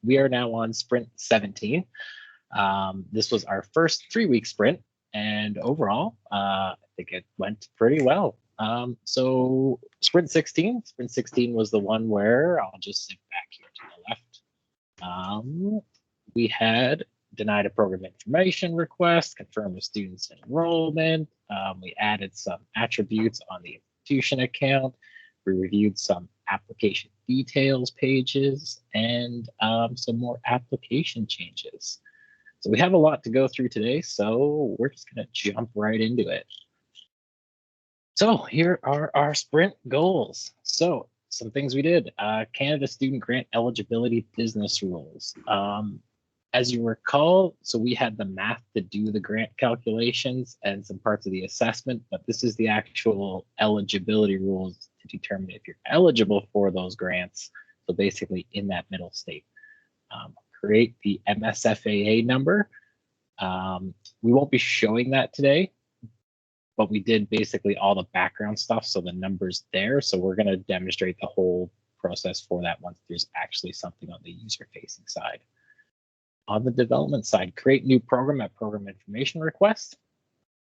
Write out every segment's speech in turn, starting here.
We are now on sprint 17. This was our first 3-week sprint, and overall, I think it went pretty well. So sprint 16 was the one where I'll just sit back here to the left. We had denied a program information request, confirmed a student's enrollment. We added some attributes on the institution account. We reviewed some application details pages and some more application changes. So we have a lot to go through today, so we're just going to jump right into it. So here are our sprint goals. So some things we did. Canada Student Grant Eligibility Business Rules. As you recall, so we had the math to do the grant calculations and some parts of the assessment, but this is the actual eligibility rules to determine if you're eligible for those grants. So basically in that middle state. Create the MSFAA number. We won't be showing that today, but we did basically all the background stuff, so the number's there. So we're going to demonstrate the whole process for that once there's actually something on the user-facing side. On the development side, create new program at program information request.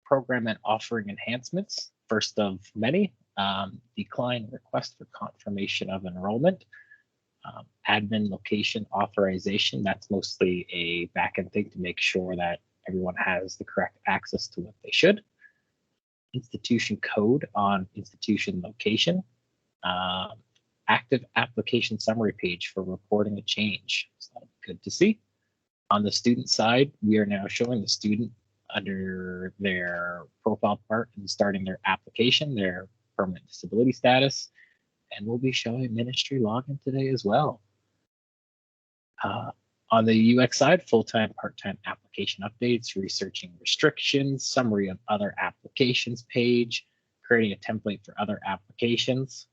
Program and offering enhancements, first of many. Decline request for confirmation of enrollment. Admin location authorization, that's mostly a backend thing to make sure that everyone has the correct access to what they should. Institution code on institution location. Active application summary page for reporting a change. So that'll be good to see. On the student side, we are now showing the student under their profile part and starting their application, their permanent disability status. And we'll be showing ministry login today as well. On the UX side, full-time, part-time application updates, researching restrictions, summary of other applications page, creating a template for other applications.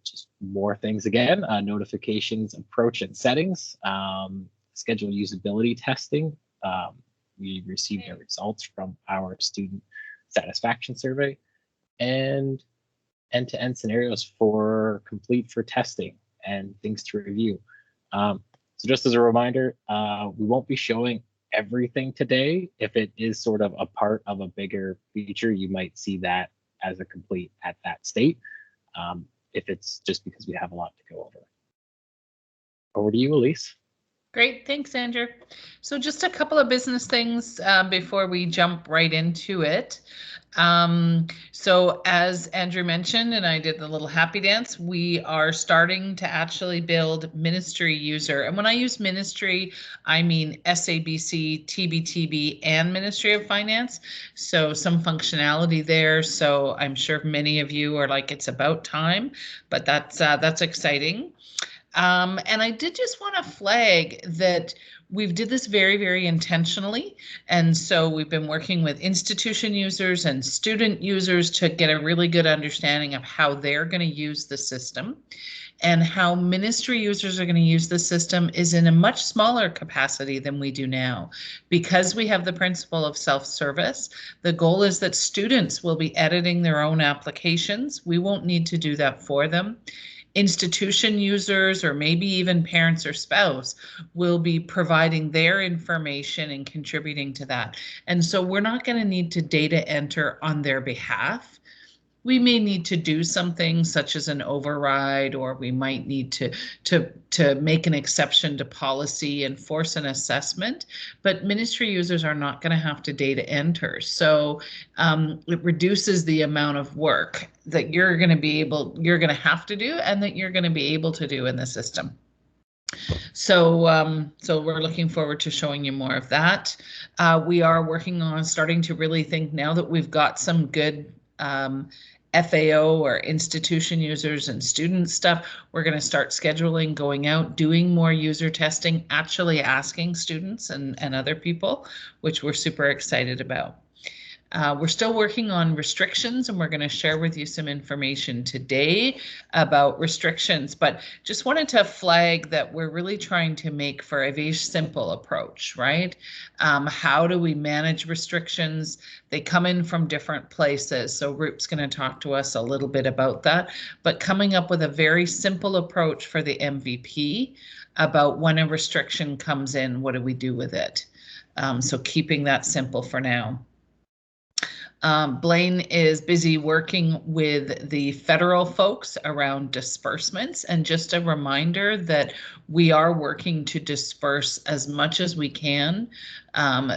Just more things again, notifications, approach and settings, schedule usability testing. We received the results from our student satisfaction survey, and end-to-end scenarios for complete for testing and things to review. So just as a reminder, we won't be showing everything today. If it is sort of a part of a bigger feature, you might see that as a complete at that state. If it's just because we have a lot to go over. Over to you, Elise. Great, thanks, Andrew. So just a couple of business things before we jump right into it. So as Andrew mentioned, and I did the little happy dance, we are starting to actually build ministry user. And when I use ministry, I mean SABC, TBTB, and Ministry of Finance. So some functionality there. So I'm sure many of you are like, it's about time, but that's exciting. And I did just want to flag that we've did this very, very intentionally. And so we've been working with institution users and student users to get a really good understanding of how they're going to use the system. And how ministry users are going to use the system is in a much smaller capacity than we do now. Because we have the principle of self-service, the goal is that students will be editing their own applications. We won't need to do that for them. Institution users, or maybe even parents or spouse, will be providing their information and contributing to that. And so we're not going to need to data enter on their behalf. We may need to do something such as an override, or we might need to make an exception to policy and force an assessment, but ministry users are not going to have to data enter. So it reduces the amount of work that you're going to have to do and that you're going to be able to do in the system. So so we're looking forward to showing you more of that. We are working on starting to really think, now that we've got some good FAO or institution users and student stuff, we're going to start scheduling, going out, doing more user testing, actually asking students and other people, which we're super excited about. We're still working on restrictions, and we're going to share with you some information today about restrictions, but just wanted to flag that we're really trying to make for a very simple approach, right? How do we manage restrictions? They come in from different places, so Roop's going to talk to us a little bit about that, but coming up with a very simple approach for the MVP about when a restriction comes in, what do we do with it? So keeping that simple for now. Blaine is busy working with the federal folks around disbursements, and just a reminder that we are working to disperse as much as we can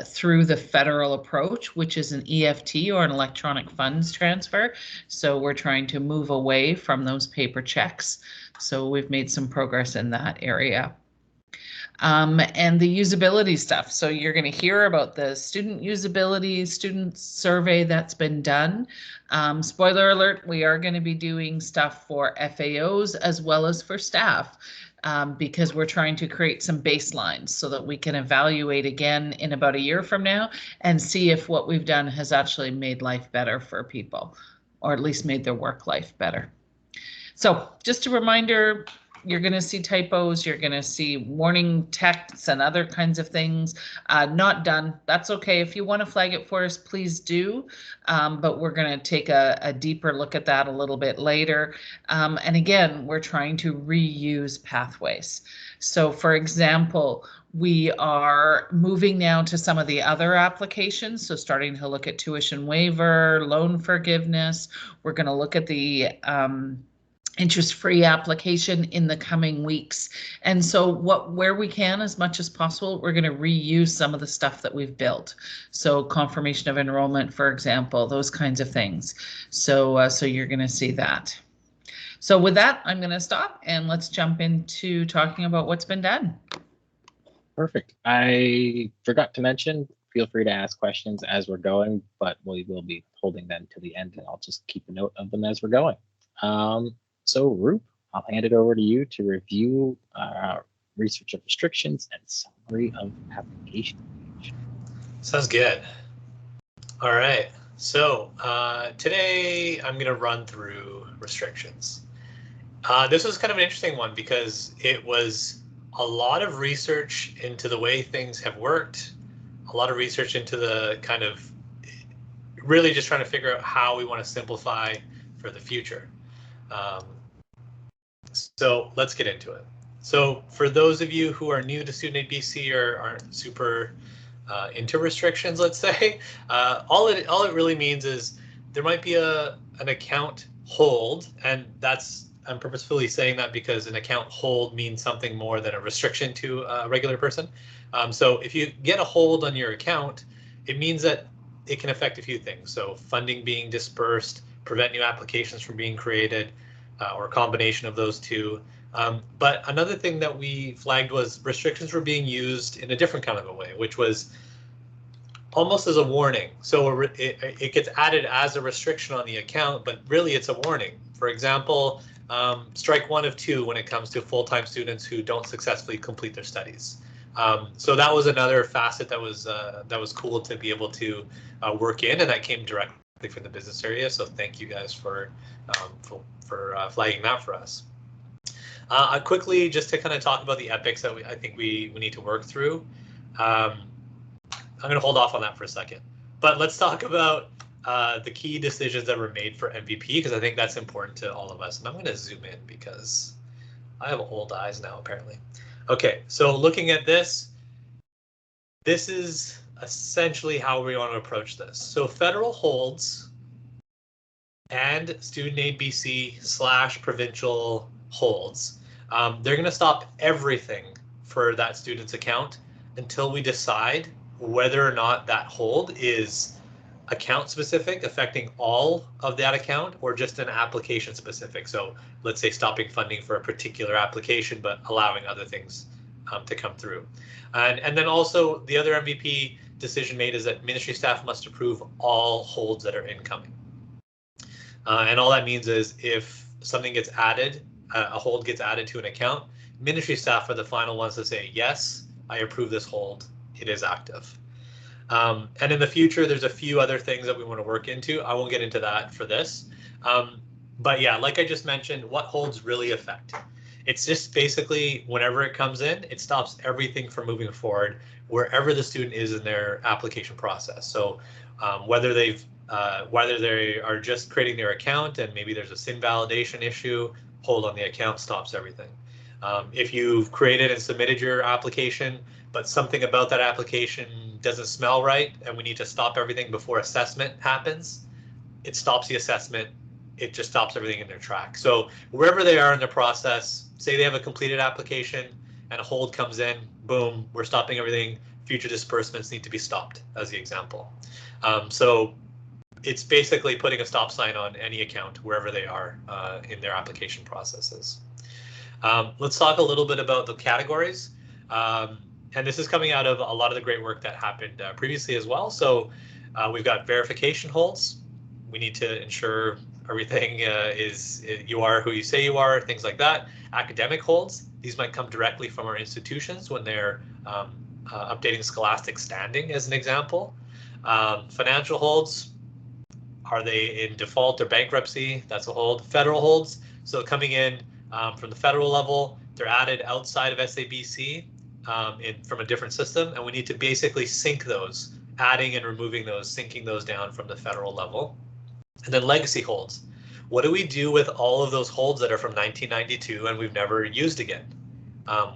through the federal approach, which is an EFT or an electronic funds transfer. So we're trying to move away from those paper checks. So we've made some progress in that area. And the usability stuff. So you're going to hear about the student usability, student survey that's been done. Spoiler alert, we are going to be doing stuff for FAOs as well as for staff because we're trying to create some baselines so that we can evaluate again in about a year from now and see if what we've done has actually made life better for people, or at least made their work life better. So just a reminder, you're going to see typos, you're going to see warning texts and other kinds of things. Not done. That's okay. If you want to flag it for us, please do. But we're going to take a deeper look at that a little bit later. And again, we're trying to reuse pathways. So for example, we are moving now to some of the other applications. So starting to look at tuition waiver, loan forgiveness. We're going to look at the interest-free application in the coming weeks. And so where we can, as much as possible, we're going to reuse some of the stuff that we've built. So confirmation of enrollment, for example, those kinds of things. So you're going to see that. So with that, I'm going to stop and let's jump into talking about what's been done. Perfect. I forgot to mention, feel free to ask questions as we're going, but we will be holding them to the end, and I'll just keep a note of them as we're going. So Roop, I'll hand it over to you to review research of restrictions and summary of application. Sounds good. All right. So today I'm going to run through restrictions. This was kind of an interesting one because it was a lot of research into the way things have worked, a lot of research into the kind of really just trying to figure out how we want to simplify for the future. So let's get into it. So for those of you who are new to StudentAid BC or aren't super into restrictions, let's say, all it really means is there might be an account hold, and I'm purposefully saying that because an account hold means something more than a restriction to a regular person. So if you get a hold on your account, it means that it can affect a few things. So funding being dispersed, prevent new applications from being created, or a combination of those two. But another thing that we flagged was restrictions were being used in a different kind of a way, which was almost as a warning. So it gets added as a restriction on the account, but really it's a warning. For example, strike one of two when it comes to full-time students who don't successfully complete their studies. So that was another facet that was cool to be able to work in, and that came directly from the business area. So thank you guys for flagging that for us. Quickly, just to kind of talk about the epics that I think we need to work through. I'm going to hold off on that for a second, but let's talk about the key decisions that were made for MVP, because I think that's important to all of us. And I'm going to zoom in because I have old eyes now, apparently. Okay, so looking at this is essentially how we want to approach this. So federal holds and StudentAid BC / provincial holds, they're going to stop everything for that student's account until we decide whether or not that hold is account specific, affecting all of that account, or just an application specific. So let's say stopping funding for a particular application, but allowing other things to come through. And then also the other MVP decision made is that ministry staff must approve all holds that are incoming. And all that means is if something gets added, a hold gets added to an account, ministry staff are the final ones to say, yes, I approve this hold, it is active. And in the future, there's a few other things that we want to work into. I won't get into that for this. But yeah, like I just mentioned, what holds really affect? It's just basically whenever it comes in, it stops everything from moving forward wherever the student is in their application process. So whether they are just creating their account and maybe there's a SIN validation issue, hold on the account stops everything. If you've created and submitted your application, but something about that application doesn't smell right and we need to stop everything before assessment happens, it stops the assessment. It just stops everything in their track. So wherever they are in the process, say they have a completed application and a hold comes in, boom, we're stopping everything. Future disbursements need to be stopped, as the example. So it's basically putting a stop sign on any account wherever they are in their application processes. Let's talk a little bit about the categories. And this is coming out of a lot of the great work that happened previously as well. So we've got verification holds. We need to ensure everything you are who you say you are, things like that. Academic holds. These might come directly from our institutions when they're updating scholastic standing, as an example. Financial holds. Are they in default or bankruptcy? That's a hold. Federal holds. So coming in from the federal level, they're added outside of SABC from a different system, and we need to basically sync those, adding and removing those, syncing those down from the federal level. And then legacy holds. What do we do with all of those holds that are from 1992 and we've never used again?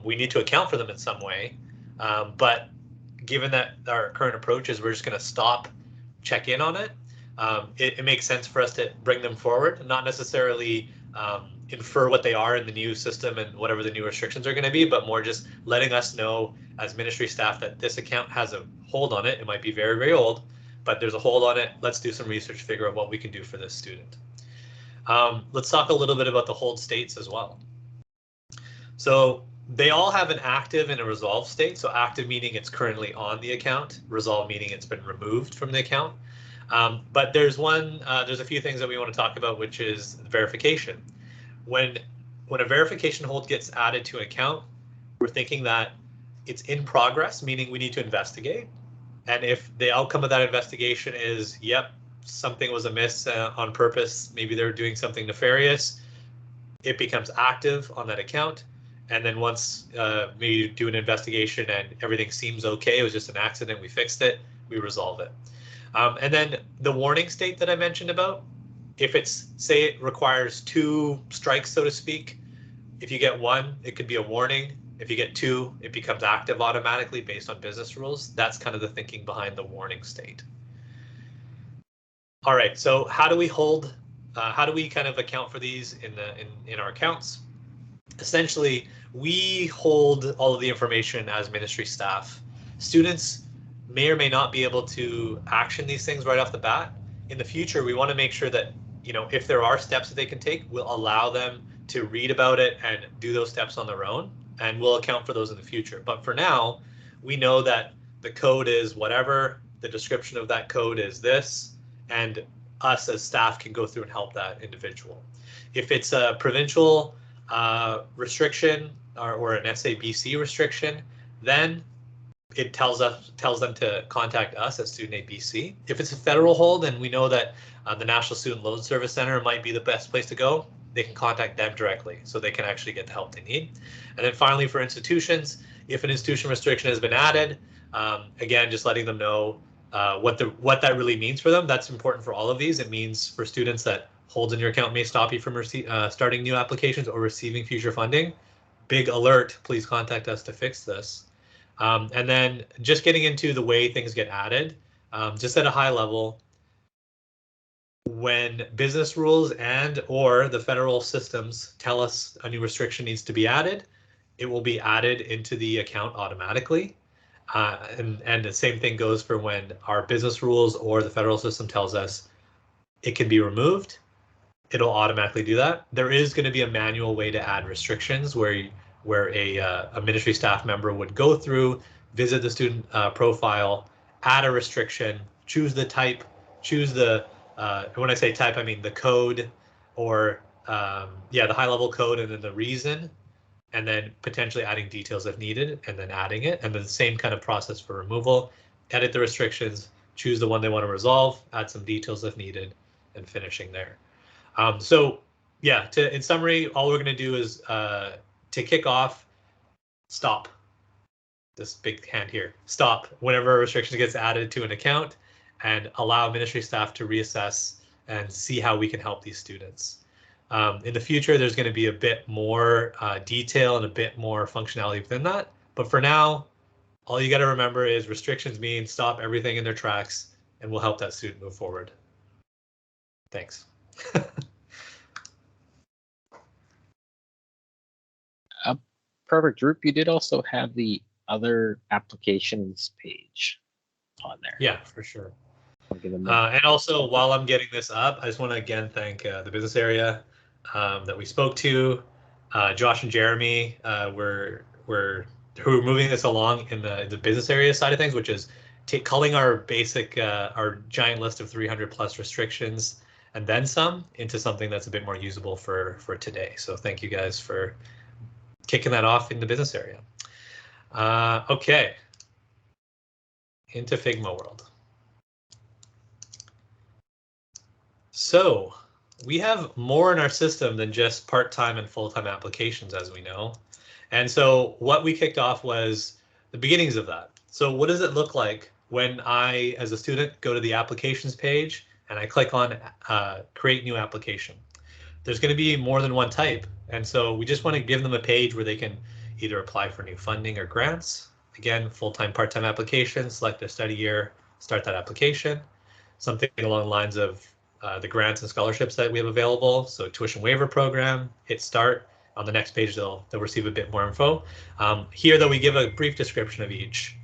We need to account for them in some way, but given that our current approach is we're just going to stop, check in on it, it makes sense for us to bring them forward, not necessarily infer what they are in the new system and whatever the new restrictions are going to be, but more just letting us know as ministry staff that this account has a hold on it. It might be very, very old, but there's a hold on it. Let's do some research, figure out what we can do for this student. Let's talk a little bit about the hold states as well. So they all have an active and a resolved state. So active meaning it's currently on the account, resolved meaning it's been removed from the account. But there's a few things that we want to talk about, which is verification. When a verification hold gets added to an account, we're thinking that it's in progress, meaning we need to investigate. And if the outcome of that investigation is, yep, something was amiss on purpose, maybe they're doing something nefarious, it becomes active on that account. And then once we do an investigation and everything seems okay, it was just an accident, we fixed it, we resolve it. And then the warning state that I mentioned about, if it's, say it requires 2 strikes, so to speak, if you get 1, it could be a warning. If you get 2, it becomes active automatically based on business rules. That's kind of the thinking behind the warning state. All right, so how do we hold, how do we kind of account for these in our accounts? Essentially, we hold all of the information as ministry staff. Students may or may not be able to action these things right off the bat. In the future, we want to make sure that, if there are steps that they can take, we'll allow them to read about it and do those steps on their own, and we'll account for those in the future. But for now, we know that the code is whatever, the description of that code is this, and us as staff can go through and help that individual. If it's a provincial restriction or an SABC restriction, then it tells them to contact us at StudentAid BC. If it's a federal hold, and we know that the National Student Loan Service Center might be the best place to go, they can contact them directly so they can actually get the help they need. And then finally, for institutions, if an institution restriction has been added, again, just letting them know what that really means for them. That's important for all of these. It means for students that holds in your account may stop you from starting new applications or receiving future funding. Big alert, please contact us to fix this. And then just getting into the way things get added, just at a high level, when business rules and or the federal systems tell us a new restriction needs to be added, it will be added into the account automatically. And the same thing goes for when our business rules or the federal system tells us it can be removed, it'll automatically do that. There is going to be a manual way to add restrictions where a ministry staff member would go through, visit the student profile, add a restriction, choose the type, choose the, when I say type, I mean the code or the high level code and then the reason, and then potentially adding details if needed and then adding it. And then the same kind of process for removal. edit the restrictions, choose the one they want to resolve, add some details if needed, and finishing there. So yeah, in summary, all we're going to do is to kick off, stop. This big hand here, stop whenever a restriction gets added to an account, and allow ministry staff to reassess and see how we can help these students. In the future, there's going to be a bit more detail and a bit more functionality within that. But for now, all you got to remember is restrictions mean stop everything in their tracks, and we'll help that student move forward. Thanks. Perfect, Group. You did also have the other applications page on there. Yeah, for sure. And also, while I'm getting this up, I just want to again thank the business area that we spoke to, Josh and Jeremy, who are moving this along in the business area side of things, which is culling our basic, our giant list of 300 plus restrictions and then some into something that's a bit more usable for today. So thank you guys for kicking that off in the business area. Okay, into Figma world. So we have more in our system than just part-time and full-time applications, as we know. And so what we kicked off was the beginnings of that. So what does it look like when I, as a student, go to the applications page and I click on create new application? There's going to be more than one type. And so we just want to give them a page where they can either apply for new funding or grants. Again, full-time, part-time application, select their study year, start that application. Something along the lines of the grants and scholarships that we have available. So tuition waiver program, hit start. On the next page, they'll receive a bit more info. Here, though, we give a brief description of each.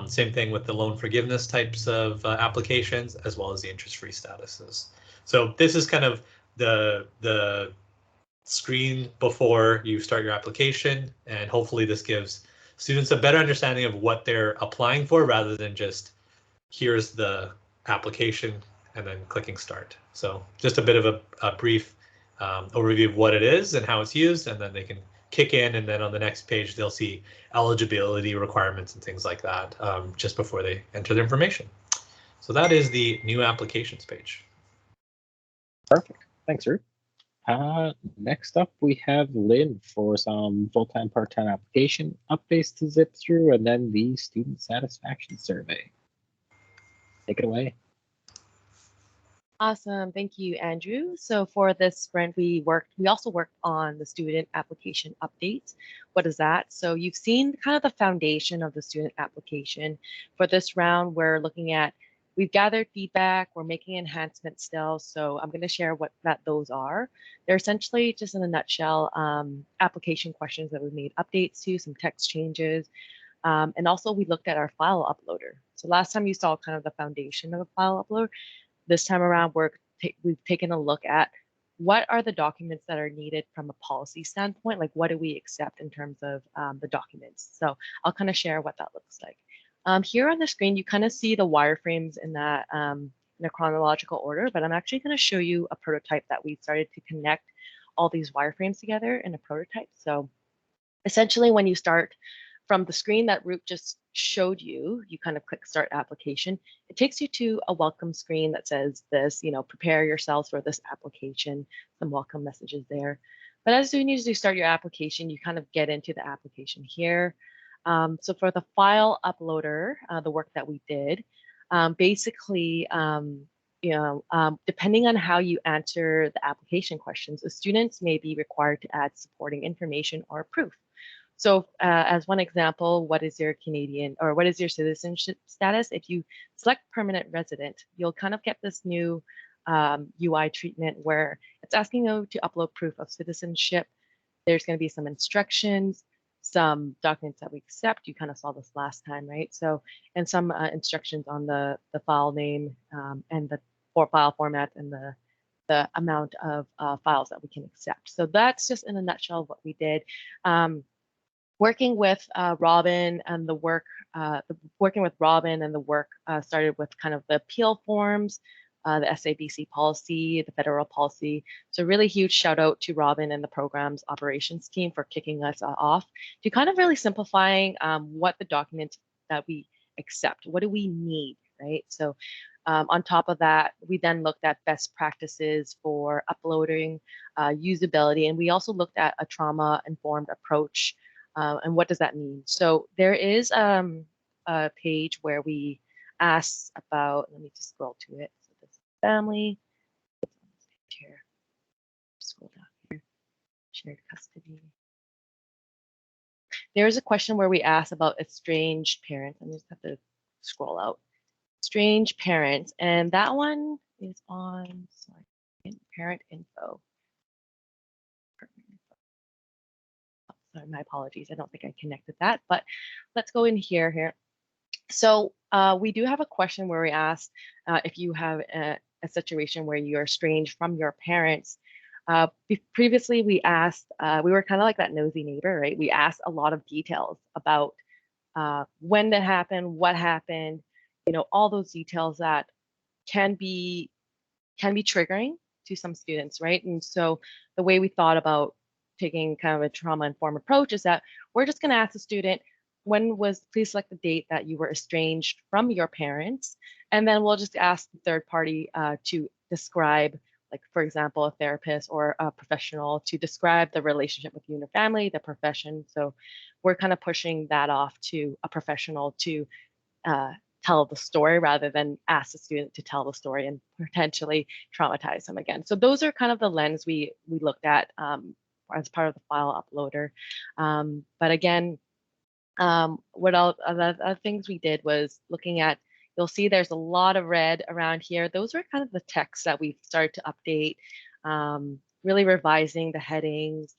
Same thing with the loan forgiveness types of applications, as well as the interest-free statuses. So this is kind of the screen before you start your application, and hopefully this gives students a better understanding of what they're applying for rather than just here's the application and then clicking start. So just a bit of a brief overview of what it is and how it's used, and then they can kick in, and then on the next page they'll see eligibility requirements and things like that just before they enter their information. So that is the new applications page. Perfect. Thanks, Ruth. Next up, we have Lynn for some full-time, part-time application updates to zip through, and then the student satisfaction survey. Take it away. Awesome, thank you, Andrew. So for this sprint, we also worked on the student application updates. What is that? So you've seen kind of the foundation of the student application. For this round, we're looking at, we've gathered feedback, we're making enhancements still. So I'm going to share what those are. They're essentially, just in a nutshell, application questions that we've made updates to, some text changes. And also we looked at our file uploader. So last time you saw kind of the foundation of a file upload. This time around, we've taken a look at what are the documents that are needed from a policy standpoint, like what do we accept in terms of the documents. So I'll kind of share what that looks like. Here on the screen, you kind of see the wireframes in that in a chronological order, but I'm actually going to show you a prototype that we started to connect all these wireframes together in a prototype. So essentially, when you start from the screen that Roop just showed you, you kind of click start application. It takes you to a welcome screen that says this, prepare yourselves for this application, some welcome messages there. But as soon as you start your application, you kind of get into the application here. So for the file uploader, the work that we did, basically, depending on how you answer the application questions, the students may be required to add supporting information or proof. So as one example, what is your Canadian or what is your citizenship status? If you select permanent resident, you'll kind of get this new UI treatment where it's asking you to upload proof of citizenship. There's going to be some instructions, some documents that we accept. You kind of saw this last time, right? So, and some instructions on the file name and the file format and the amount of files that we can accept. So that's just in a nutshell what we did. Working with Robin and the work, started with kind of the appeal forms, the SABC policy, the federal policy. So really huge shout out to Robin and the program's operations team for kicking us off to kind of really simplifying what the documents that we accept? What do we need, right? So on top of that, we then looked at best practices for uploading, usability, and we also looked at a trauma-informed approach. And what does that mean? So there is a page where we ask about, let me just scroll to it. So this family, here, scroll down here, shared custody. There's a question where we ask about estranged parents. I just have to scroll out. Estranged parents, and that one is on parent info. Sorry, my apologies. I don't think I connected that, but let's go in here. So we do have a question where we ask if you have a situation where you're estranged from your parents. Previously, we asked, we were kind of like that nosy neighbor, right? We asked a lot of details about when that happened, what happened, all those details that can be triggering to some students, right? And so the way we thought about taking kind of a trauma-informed approach is that we're just going to ask the student, please select the date that you were estranged from your parents, and then we'll just ask the third party to describe, like for example, a therapist or a professional to describe the relationship with you and your family, the profession. So we're kind of pushing that off to a professional to tell the story rather than ask the student to tell the story and potentially traumatize them again. So those are kind of the lens we looked at as part of the file uploader. But again, what else, other things we did was looking at, you'll see there's a lot of red around here. Those are kind of the texts that we've started to update, really revising the headings,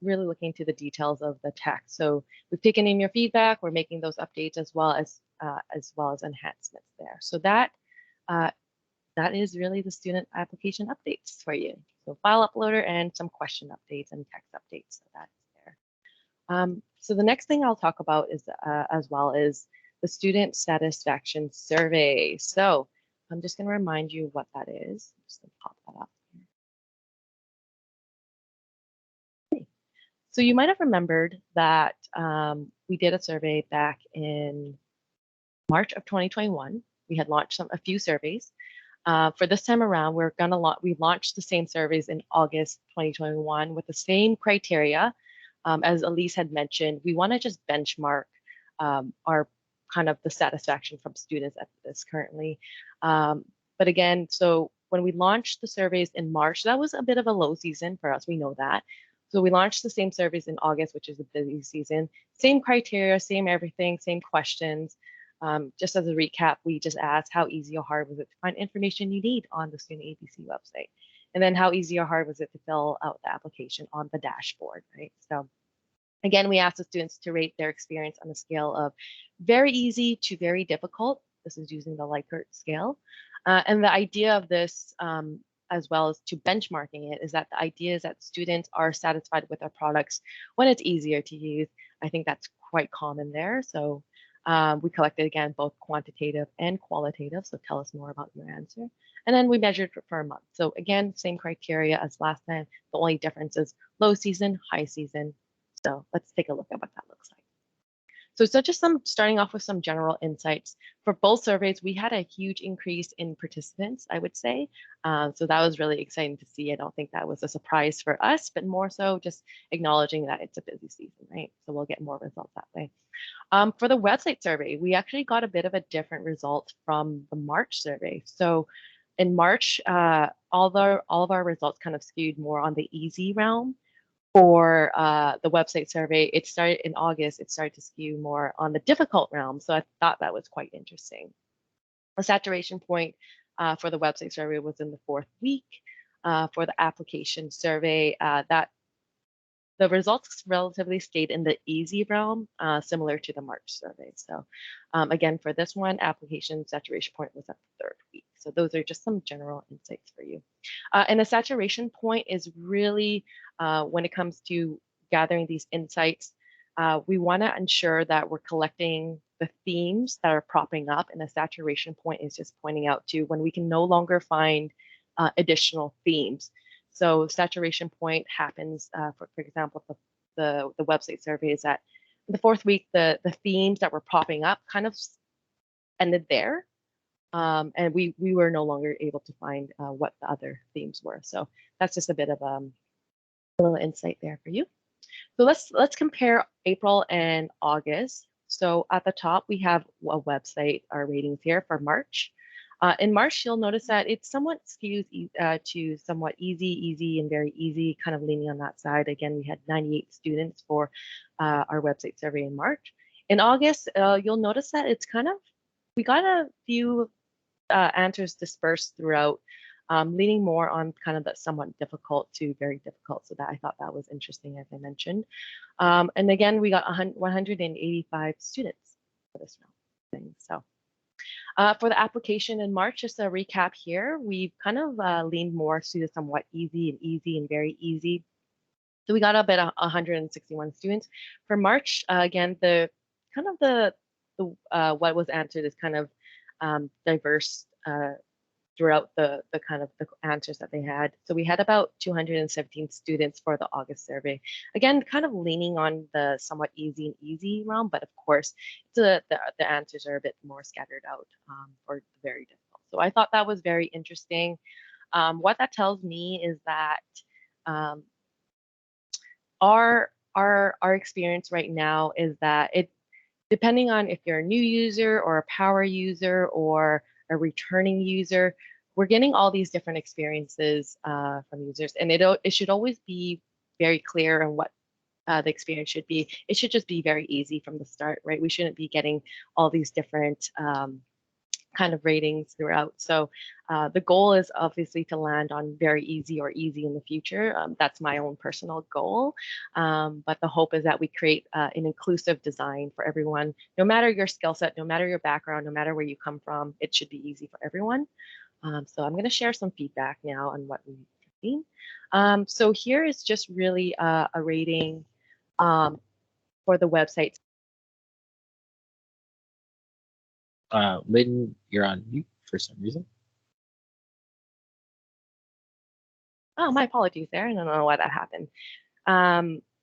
really looking into the details of the text. So we've taken in your feedback, we're making those updates as well as enhancements there. So that is really the student application updates for you. So file uploader and some question updates and text updates. So that's there. So the next thing I'll talk about is as well is the student satisfaction survey. So I'm just going to remind you what that is. I'm just going to pop that up. Okay. So you might have remembered that we did a survey back in March of 2021. We had launched a few surveys. For this time around, we launched the same surveys in August 2021 with the same criteria. As Elise had mentioned, we want to just benchmark our kind of the satisfaction from students at this currently. But again, so when we launched the surveys in March, that was a bit of a low season for us. We know that. So we launched the same surveys in August, which is a busy season. Same criteria, same everything, same questions. Just as a recap, we just asked how easy or hard was it to find information you need on the StudentAid website? And then how easy or hard was it to fill out the application on the dashboard, right? So again, we asked the students to rate their experience on a scale of very easy to very difficult. This is using the Likert scale. And the idea of this, as well as to benchmarking it, is that the idea is that students are satisfied with our products when it's easier to use. I think that's quite common there. So we collected, again, both quantitative and qualitative. So tell us more about your answer. And then we measured for a month. So again, same criteria as last time. The only difference is low season, high season. So let's take a look at what that looks like. So just starting off with some general insights. For both surveys, we had a huge increase in participants, I would say. So that was really exciting to see. I don't think that was a surprise for us, but more so just acknowledging that it's a busy season, right? So we'll get more results that way. For the website survey, we actually got a bit of a different result from the March survey. So in March, all of our results kind of skewed more on the easy realm. For the website survey, it started in August, it started to skew more on the difficult realm. So I thought that was quite interesting. The saturation point for the website survey was in the 4th week. For the application survey, that the results relatively stayed in the easy realm, similar to the March survey. So again, for this one, application saturation point was at the 3rd week. So those are just some general insights for you. And the saturation point is really, when it comes to gathering these insights, we want to ensure that we're collecting the themes that are propping up, and the saturation point is just pointing out to when we can no longer find additional themes. So saturation point happens, for example, the website survey is that the fourth week, the themes that were popping up kind of ended there. And we were no longer able to find what the other themes were. So that's just a bit of a little insight there for you. So let's compare April and August. So at the top, we have a website, our ratings here for March. In March, you'll notice that it's somewhat skewed to somewhat easy, and very easy, kind of leaning on that side. Again, we had 98 students for our website survey in March. In August, you'll notice that it's kind of, we got a few answers dispersed throughout, leaning more on kind of that somewhat difficult to very difficult. So that I thought that was interesting, as I mentioned. And again, we got 185 students for this round. So for the application in March, just a recap here, we've kind of leaned more to the somewhat easy and very easy. So we got up at 161 students. For March, again, the kind of the what was answered is kind of diverse throughout the kind of the answers that they had. So we had about 217 students for the August survey. Again, kind of leaning on the somewhat easy realm, but of course, the answers are a bit more scattered out for the very difficult. So I thought that was very interesting. What that tells me is that our experience right now is that depending on if you're a new user or a power user or a returning user, we're getting all these different experiences from users, and it should always be very clear on what the experience should be. It should just be very easy from the start, right? We shouldn't be getting all these different kind of ratings throughout. So the goal is obviously to land on very easy or easy in the future. That's my own personal goal. But the hope is that we create an inclusive design for everyone, no matter your skill set, no matter your background, no matter where you come from, it should be easy for everyone. So I'm going to share some feedback now on what we've seen. So here is just really a rating for the website. Lynn, you're on mute for some reason. Oh, my apologies there. I don't know why that happened.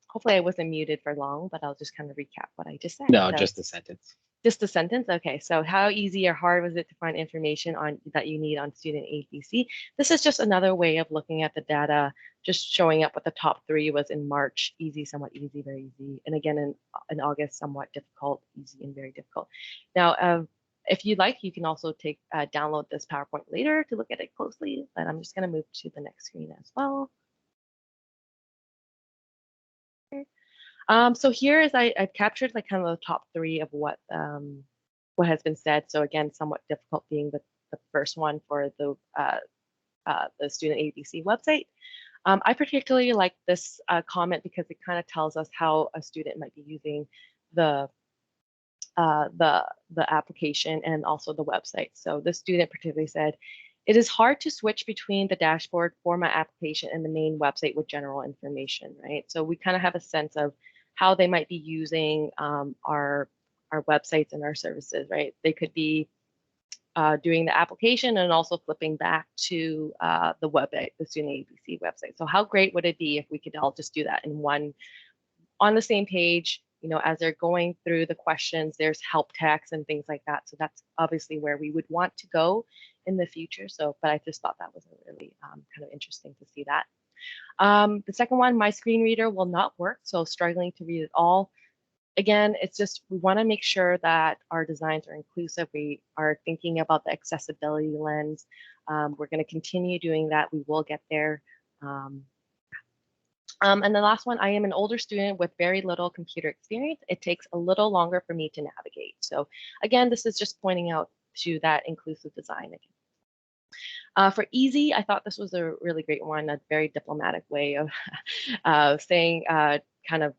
Hopefully I wasn't muted for long, but I'll just kind of recap what I just said. No, So, just a sentence. just a sentence? Okay, so how easy or hard was it to find information on that you need on StudentAid BC? This is just another way of looking at the data, just showing up what the top 3 was in March: easy, somewhat easy, very easy. And again, in August, somewhat difficult, easy, and very difficult. Now, if you'd like, you can also download this PowerPoint later to look at it closely, but I'm just going to move to the next screen as well. So here is I've captured like kind of the top 3 of what has been said. So again, somewhat difficult being the first one for the StudentAid BC website. I particularly like this comment because it kind of tells us how a student might be using the application and also the website. So the student particularly said, "It is hard to switch between the dashboard for my application and the main website with general information," right? So we kind of have a sense of how they might be using our websites and our services, right? They could be doing the application and also flipping back to the website, the StudentAid BC website. So how great would it be if we could all just do that in one, on the same page? You know, as they're going through the questions, there's help text and things like that. So that's obviously where we would want to go in the future. So, but I just thought that was really kind of interesting to see that. The second one, my screen reader will not work, so struggling to read it all. Again, it's just, we want to make sure that our designs are inclusive. We are thinking about the accessibility lens. We're going to continue doing that. We will get there. And the last one, I am an older student with very little computer experience. It takes a little longer for me to navigate. So again, this is just pointing out to that inclusive design again. For easy, I thought this was a really great one, a very diplomatic way of saying, kind of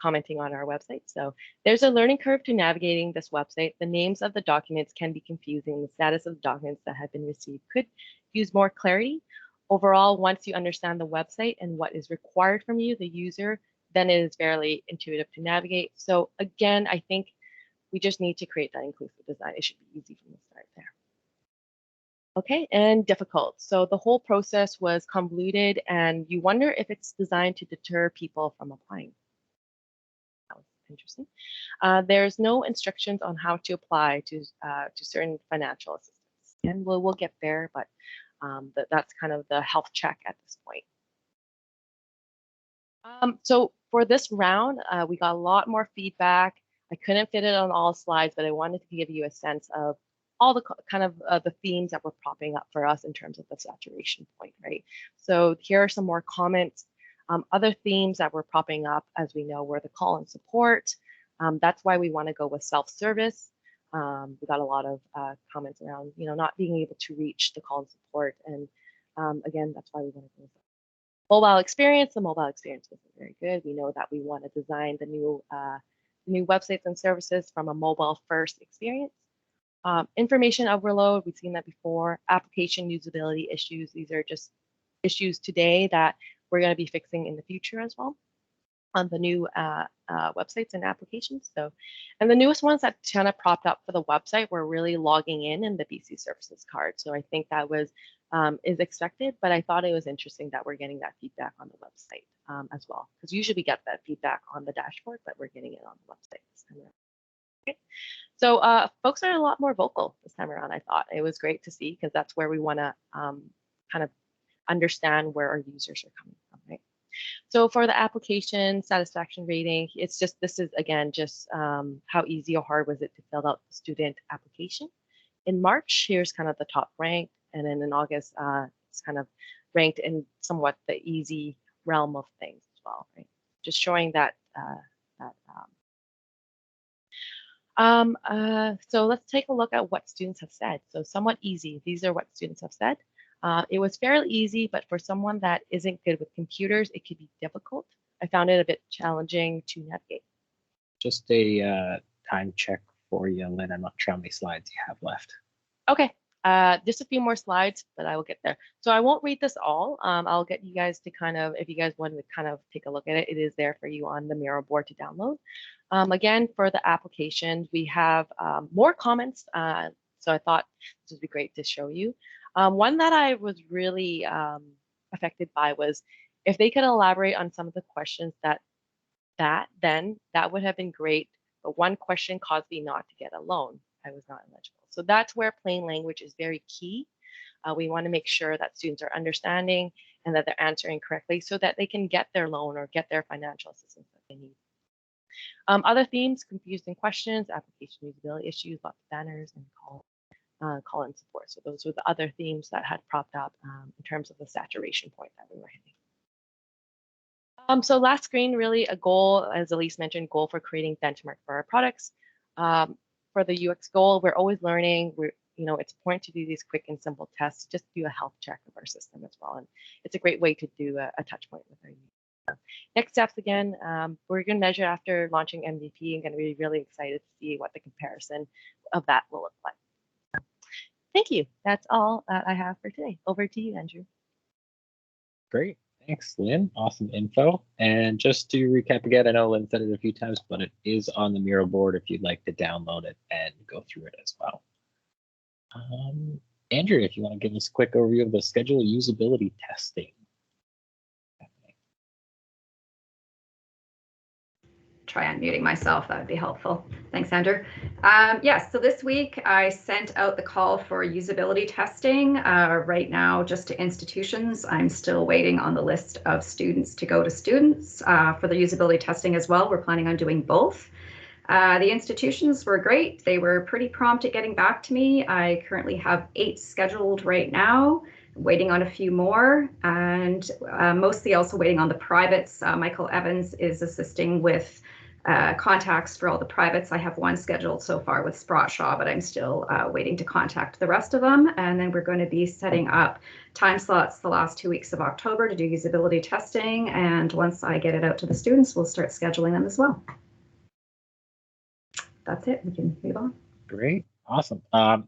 commenting on our website. So there's a learning curve to navigating this website. The names of the documents can be confusing. The status of the documents that have been received could use more clarity. Overall, once you understand the website and what is required from you, the user, then it is fairly intuitive to navigate. So again, I think we just need to create that inclusive design. It should be easy from the start there. Okay, and difficult. So the whole process was convoluted, and you wonder if it's designed to deter people from applying. interesting. There's no instructions on how to apply to certain financial assistance, and we'll get there, but that's kind of the health check at this point. So for this round, we got a lot more feedback. I couldn't fit it on all slides, but I wanted to give you a sense of all the kind of the themes that were popping up for us in terms of the saturation point, right? So here are some more comments. Other themes that were popping up, as we know, were the call and support. That's why we want to go with self-service. We got a lot of comments around, not being able to reach the call and support. And again, that's why we want to go with mobile experience. The mobile experience wasn't very good. We know that we want to design the new websites and services from a mobile-first experience. Information overload, we've seen that before. Application usability issues, these are just issues today that we're going to be fixing in the future as well on the new websites and applications. So, and the newest ones that kind of propped up for the website were really logging in the BC Services card. So I think that was is expected, but I thought it was interesting that we're getting that feedback on the website as well, because usually we get that feedback on the dashboard, but we're getting it on the website this time around. Okay. So folks are a lot more vocal this time around. I thought it was great to see, because that's where we want to kind of understand where our users are coming from, right? So for the application satisfaction rating, it's just, this is again just how easy or hard was it to fill out the student application. In March, here's kind of the top rank, and then in August, it's kind of ranked in somewhat the easy realm of things as well, right? Just showing that so let's take a look at what students have said. So somewhat easy. These are what students have said. It was fairly easy, but for someone that isn't good with computers, it could be difficult. I found it a bit challenging to navigate. Just a time check for you, Lynn. I'm not sure how many slides you have left. Okay, just a few more slides, but I will get there. So I won't read this all. I'll get you guys to kind of, if you guys want to kind of take a look at it, it is there for you on the Miro board to download. Again, for the application, we have more comments. So I thought this would be great to show you. One that I was really affected by was if they could elaborate on some of the questions that would have been great. But one question caused me not to get a loan. I was not eligible. So that's where plain language is very key. We want to make sure that students are understanding and that they're answering correctly so that they can get their loan or get their financial assistance that they need. Other themes, confusing questions, application usability issues, lots of banners, and call-in support. So those were the other themes that had propped up in terms of the saturation point that we were hitting. So last screen, really a goal, as Elise mentioned, goal for creating benchmark for our products. For the UX goal, we're always learning. It's important to do these quick and simple tests, just do a health check of our system as well. And it's a great way to do a touch point with our users. Next steps, again, we're going to measure after launching MVP. I'm going to be really excited to see what the comparison of that will look like. Thank you. That's all I have for today. Over to you, Andrew. Great. Thanks, Lynn. Awesome info. And just to recap again, I know Lynn said it a few times, but it is on the Miro board if you'd like to download it and go through it as well. Andrew, if you want to give us a quick overview of the schedule usability testing. Try unmuting myself, that would be helpful. Thanks, Andrew. Yes, so this week I sent out the call for usability testing. Right now, just to institutions. I'm still waiting on the list of students to go to students for the usability testing as well. We're planning on doing both. The institutions were great. They were pretty prompt at getting back to me. I currently have 8 scheduled right now, waiting on a few more, and mostly also waiting on the privates. Michael Evans is assisting with contacts for all the privates. I have 1 scheduled so far with Sprott Shaw, but I'm still waiting to contact the rest of them. And then we're going to be setting up time slots the last 2 weeks of October to do usability testing. And once I get it out to the students, we'll start scheduling them as well. That's it. We can move on. Great. Awesome. I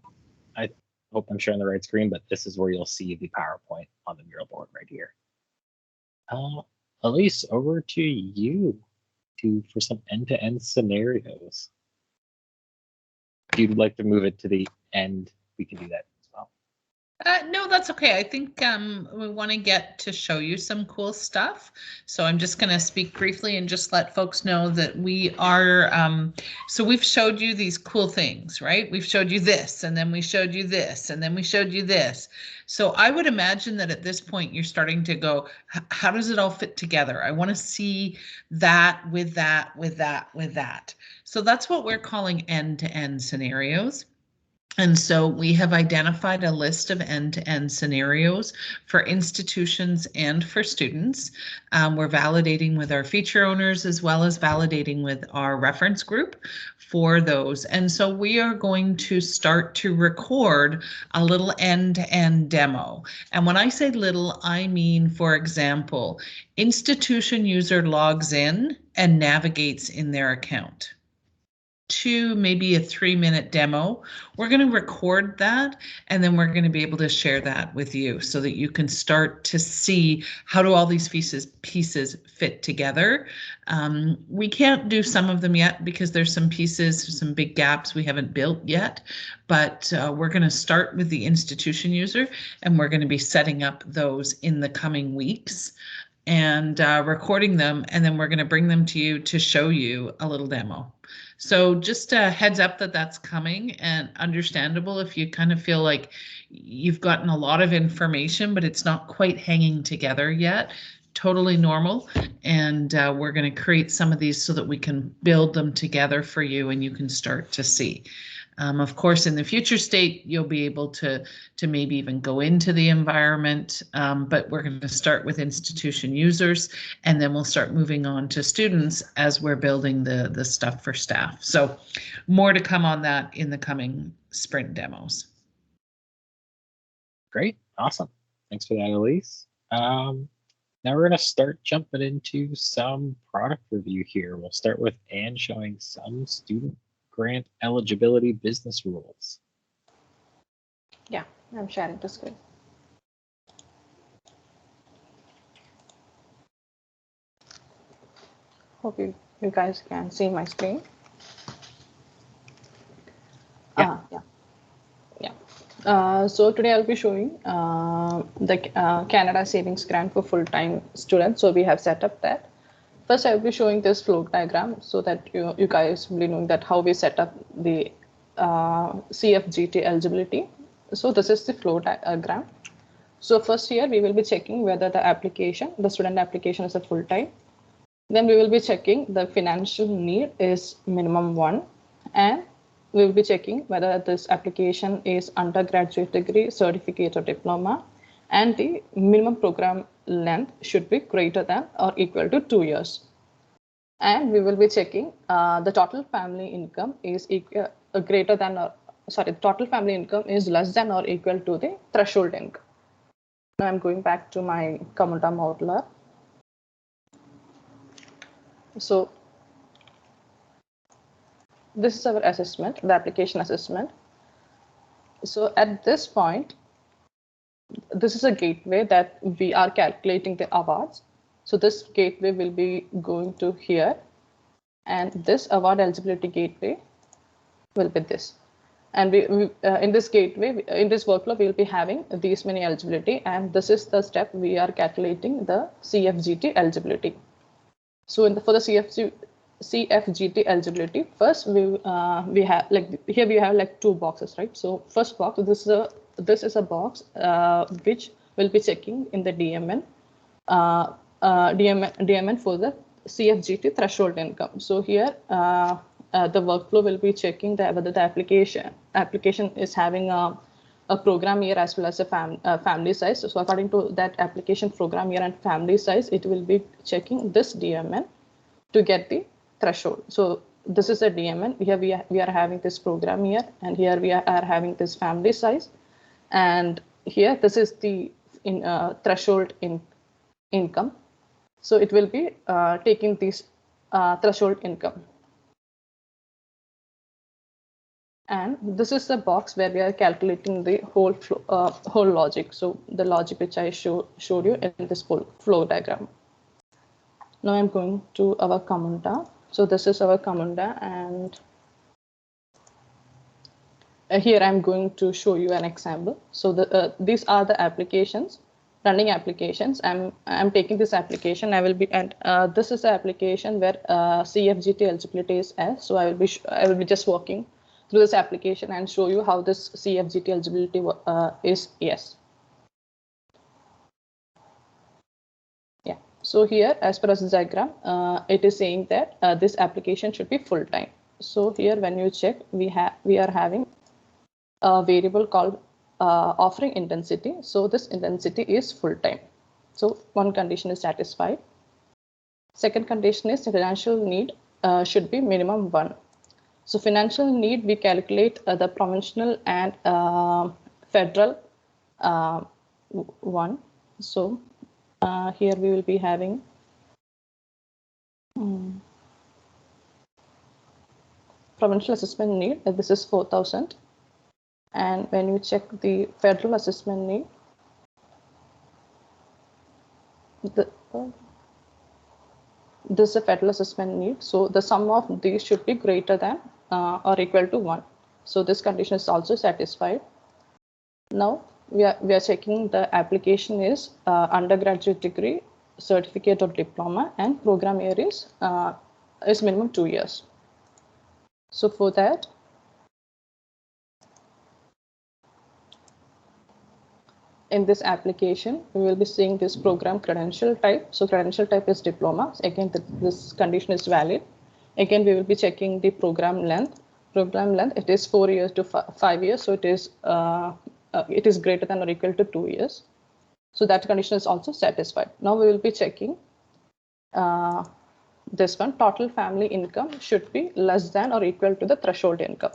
hope I'm sharing the right screen, but this is where you'll see the PowerPoint on the Miro board right here. Elise, over to you for some end-to-end scenarios. If you'd like to move it to the end, we can do that as well. No, that's okay. I think we want to get to show you some cool stuff. So I'm just going to speak briefly and just let folks know that we are, so we've showed you these cool things, right? We've showed you this, and then we showed you this, and then we showed you this. So I would imagine that at this point, you're starting to go, how does it all fit together? I want to see that with that, with that, with that. So that's what we're calling end-to-end scenarios. And so we have identified a list of end-to-end scenarios for institutions and for students. We're validating with our feature owners as well as validating with our reference group for those. And so we are going to start to record a little end-to-end demo. And when I say little, I mean, for example, institution user logs in and navigates in their account. To maybe a 3-minute demo. We're going to record that, and then we're going to be able to share that with you so that you can start to see how do all these pieces fit together. We can't do some of them yet because there's some pieces, some big gaps we haven't built yet, but we're going to start with the institution user, and we're going to be setting up those in the coming weeks and recording them, and then we're going to bring them to you to show you a little demo. So just a heads up that that's coming, and understandable if you kind of feel like you've gotten a lot of information, but it's not quite hanging together yet. Totally normal. And we're going to create some of these so that we can build them together for you and you can start to see. Of course, in the future state, you'll be able to maybe even go into the environment, but we're going to start with institution users, and then we'll start moving on to students as we're building the stuff for staff. So more to come on that in the coming sprint demos. Great, awesome. Thanks for that, Elise. Now we're going to start jumping into some product review here. We'll start with Anne showing some student grant eligibility business rules. Yeah, I'm sharing the screen. Hope you guys can see my screen. Yeah. So today I'll be showing the Canada Savings Grant for full-time students. So we have set up that. First, I will be showing this flow diagram so that you guys will be knowing that how we set up the CFGT eligibility. So this is the flow diagram. So first here we will be checking whether the student application is a full-time. Then we will be checking the financial need is minimum 1, and we will be checking whether this application is undergraduate degree, certificate or diploma, and the minimum program length should be greater than or equal to 2 years. And we will be checking the total family income is greater than or total family income is less than or equal to the threshold income. Now I'm going back to my Camunda modeler. So this is our assessment, the application assessment. So at this point, this is a gateway that we are calculating the awards. So this gateway will be going to here, and this award eligibility gateway will be this. And in this gateway, in this workflow, we will be having these many eligibility, and this is the step we are calculating the CFGT eligibility. So for the CFGT eligibility, first we have here we have like 2 boxes, right? So first box, this is a box which will be checking in the DMN for the CFGT threshold income. So here the workflow will be checking whether the application is having a program year as well as a family size. So according to that application program year and family size, it will be checking this DMN to get the threshold. So this is a DMN. Here we are having this program year, and here we are having this family size, and here this is the threshold income. So it will be taking this threshold income. And this is the box where we are calculating the whole logic. So the logic which I showed you in this flow diagram. Now I'm going to our Camunda. So this is our Camunda, and here I'm going to show you an example. So these are the applications, running applications. I'm taking this application. I will be, and this is the application where CFGT eligibility is S. So I will be just walking through this application and show you how this CFGT eligibility is yes. Yeah. So here, as per this diagram, it is saying that this application should be full time. So here, when you check, we are having a variable called offering intensity. So this intensity is full time. So one condition is satisfied. Second condition is financial need should be minimum 1. So financial need, we calculate the provincial and federal one. So here we will be having provincial assessment need. This is 4,000. And when you check the federal assessment need, this is a federal assessment need. So the sum of these should be greater than or equal to 1. So this condition is also satisfied. Now we are checking the application is undergraduate degree, certificate or diploma, and program year is minimum 2 years. So for that, in this application, we will be seeing this program credential type. So credential type is diploma. Again, this condition is valid. Again, we will be checking the program length. Program length, it is 4 years to 5 years. So it is greater than or equal to 2 years. So that condition is also satisfied. Now we will be checking this one. Total family income should be less than or equal to the threshold income.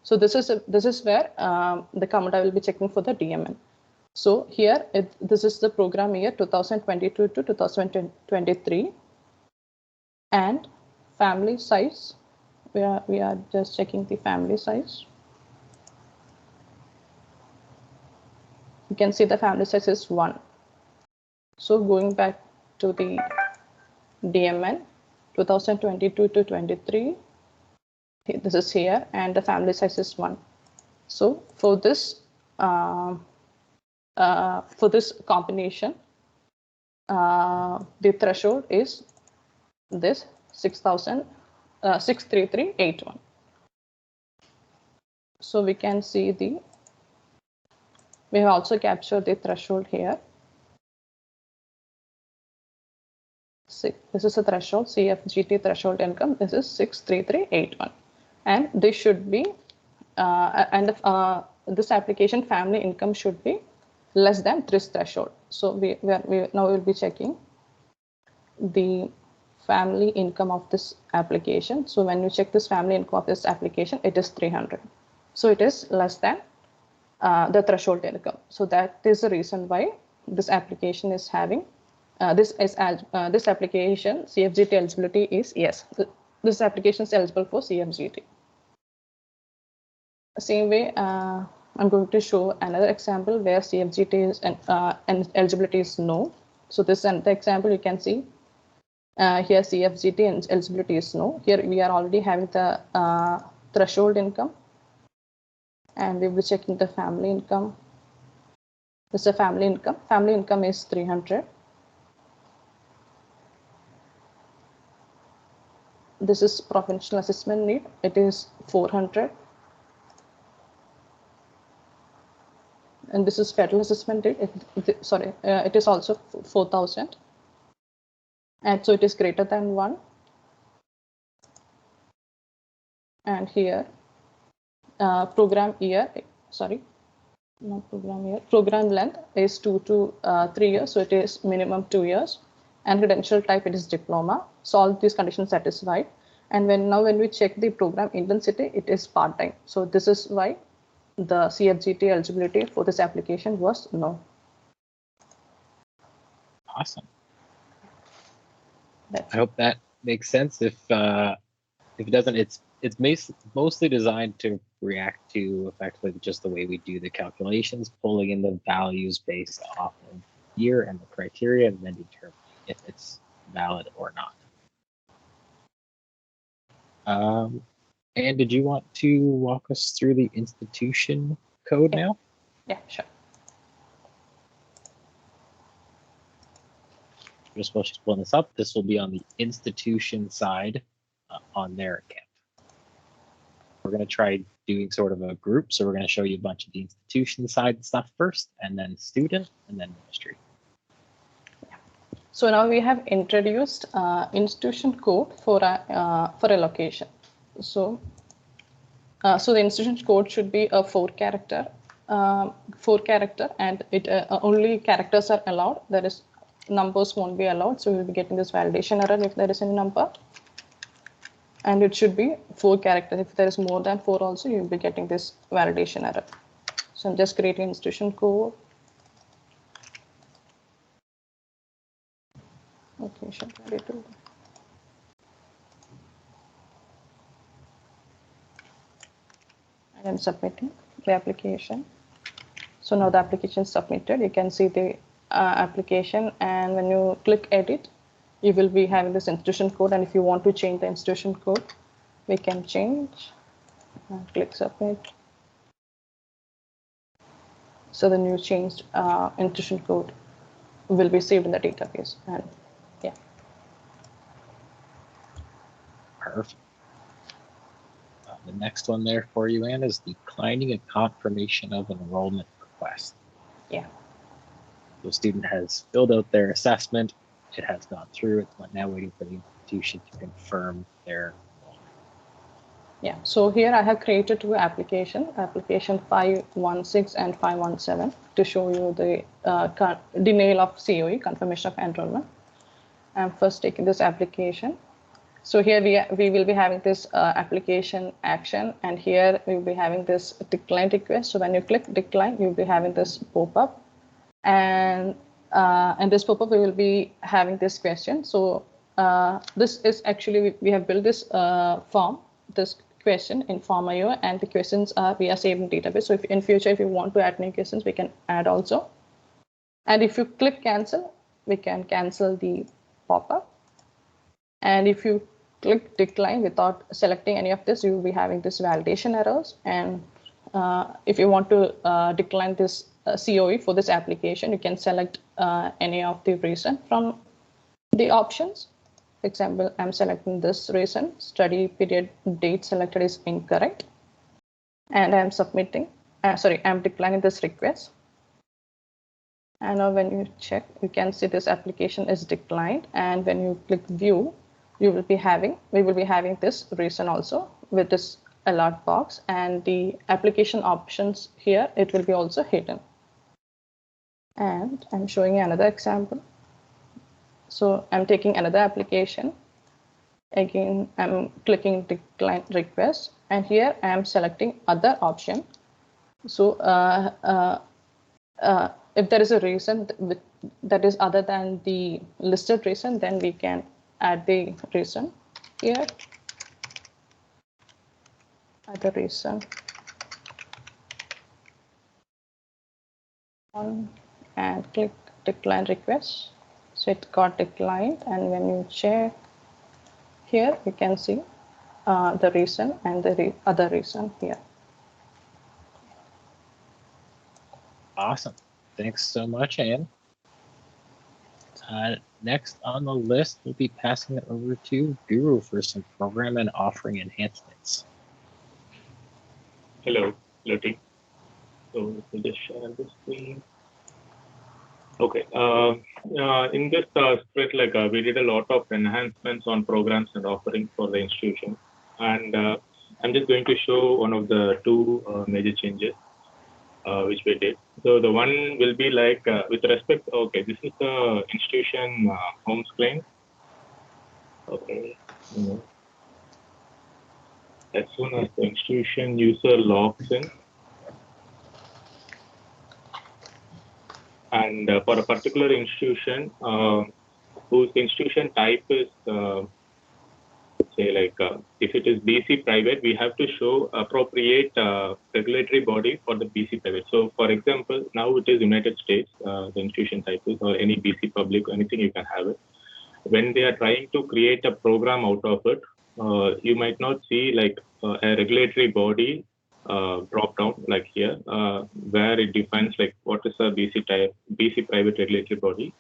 So this is where the comment I will be checking for the DMN. So here, this is the program year 2022 to 2023, and family size. We are just checking the family size. You can see the family size is 1. So going back to the DMN 2022 to 23, this is here, and the family size is 1. So for this combination, the threshold is this 63381. So we can see we have also captured the threshold here. This is a threshold, CFGT threshold income. This is 63381, and this should be this application family income should be less than this threshold. So we now will be checking the family income of this application. So when you check this family income of this application, it is 300. So it is less than the threshold income. So that is the reason why this application is having this application CFGT eligibility is yes. This application is eligible for CFGT. Same way, I'm going to show another example where CFGT is and eligibility is no. So this is the example you can see here CFGT and eligibility is no. Here we are already having the threshold income, and we will be checking the family income. This is a family income. Family income is 300. This is provincial assessment need. It is 400. And this is federal assessment need. It is also 4,000. And so it is greater than 1. And here, program length is 2 to 3 years. So it is minimum 2 years. And credential type, it is diploma. So all these conditions satisfied. And when we check the program intensity, it is part-time. So this is why the CFGT eligibility for this application was no. Awesome. I hope that makes sense. If it doesn't, it's mostly designed to react to effectively just the way we do the calculations, pulling in the values based off of year and the criteria, and then determining if it's valid or not. And did you want to walk us through the institution code now? Yeah, sure. Just while she's pulling this up, this will be on the institution side on their account. We're going to try doing sort of a group. So we're going to show you a bunch of the institution side stuff first, and then student, and then ministry. So now we have introduced institution code for a location. So the institution code should be a 4-character, and it only characters are allowed. That is, numbers won't be allowed. So we'll be getting this validation error if there is any number. And it should be 4 characters. If there is more than 4 also, you'll be getting this validation error. So I'm just creating institution code. Okay, should I do? And I'm submitting the application. So now the application is submitted. You can see the application, and when you click edit, you will be having this institution code. And if you want to change the institution code, we can change. Click submit. So the new changed institution code will be saved in the database. And yeah. Perfect. The next one there for you, Anne, is declining a confirmation of enrollment request. Yeah. The student has filled out their assessment. It has gone through. It's now waiting for the institution to confirm their enrollment. Yeah. So here I have created 2 applications, application 516 and 517, to show you the denial of COE, confirmation of enrollment. I'm first taking this application. So here we will be having this application action, and here we will be having this decline request. So when you click decline, you'll be having this pop-up, and this pop-up we will be having this question. So this is actually, we have built this form, this question in form.io, and the questions we are saved in database. So if in future, if you want to add new questions, we can add also. And if you click cancel, we can cancel the pop-up. And if you click decline without selecting any of this, you will be having this validation errors. And if you want to decline this COE for this application, you can select any of the reason from the options. For example, I'm selecting this reason, study period date selected is incorrect. And I'm submitting, I'm declining this request. And now when you check, you can see this application is declined. And when you click view, we will be having this reason also with this alert box, and the application options here, it will be also hidden. And I'm showing you another example. So I'm taking another application. Again, I'm clicking decline request, and here I am selecting other option. So if there is a reason that is other than the listed reason, then we can add the reason here. Add the reason. And click decline request. So it got declined, and when you check here, you can see the reason and the other reason here. Awesome. Thanks so much, Anne. Next on the list, we'll be passing it over to Guru for some program and offering enhancements. Hello, team. So let me just share the screen. Okay. In this sprint, we did a lot of enhancements on programs and offerings for the institution, and I'm just going to show one of the 2 major changes which we did. So the one will be with respect. Okay, this is the institution home screen. Okay. As soon as the institution user logs in, and for a particular institution whose institution type is, say if it is BC private, we have to show appropriate regulatory body for the BC private. So for example, now it is United States, the institution type is, or any BC public, anything you can have it. When they are trying to create a program out of it, you might not see a regulatory body drop down like here, where it defines like what is a BC private regulatory body.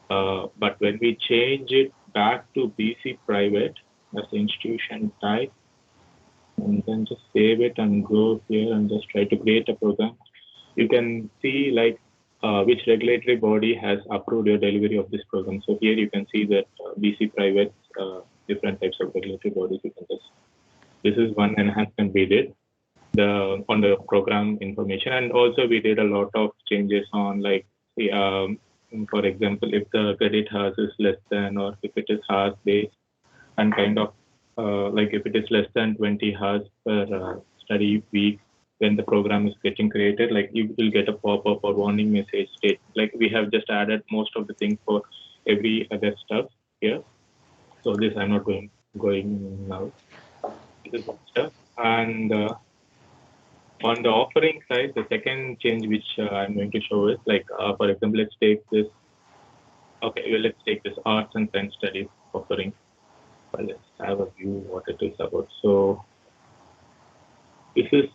But when we change it back to BC private as institution type, and then just save it and go here and just try to create a program, you can see like which regulatory body has approved your delivery of this program. So here you can see that BC private, different types of regulatory bodies. You can just, this is one enhancement we did on the program information, and also we did a lot of changes on like for example, if the credit hours is less than, or if it is hours based, and kind of like if it is less than 20 hours per study week, when the program is getting created, like you will get a pop-up or warning message state. Like we have just added most of the things for every other stuff here. So this I'm not going now. This is stuff. And on the offering side, the second change which I'm going to show is like, for example, let's take this. Okay, well, let's take this arts and science studies offering. Well, let's have a view what it is about. So this is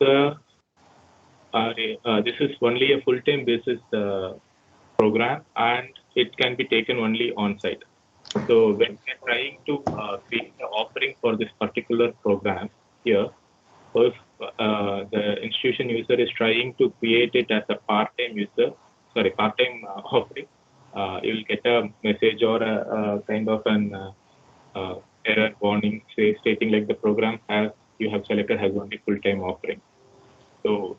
this is only a full-time basis program, and it can be taken only on-site. So when we're trying to create the offering for this particular program here, so if the institution user is trying to create it as a part-time part-time offering, you will get a message or a kind of an error warning stating like the program you have selected has only full-time offering. So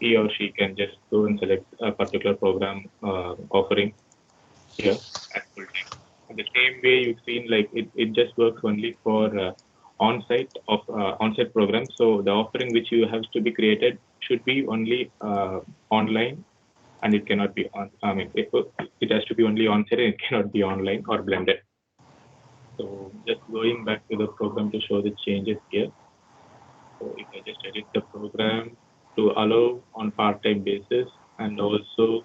he or she can just go and select a particular program offering here at full-time. The same way you've seen, like it just works only for on-site programs. So the offering which you have to be created should be only online, and it cannot be on. I mean, it has to be only on-site, and it cannot be online or blended. So just going back to the program to show the changes here. So if I just edit the program to allow on part-time basis, and also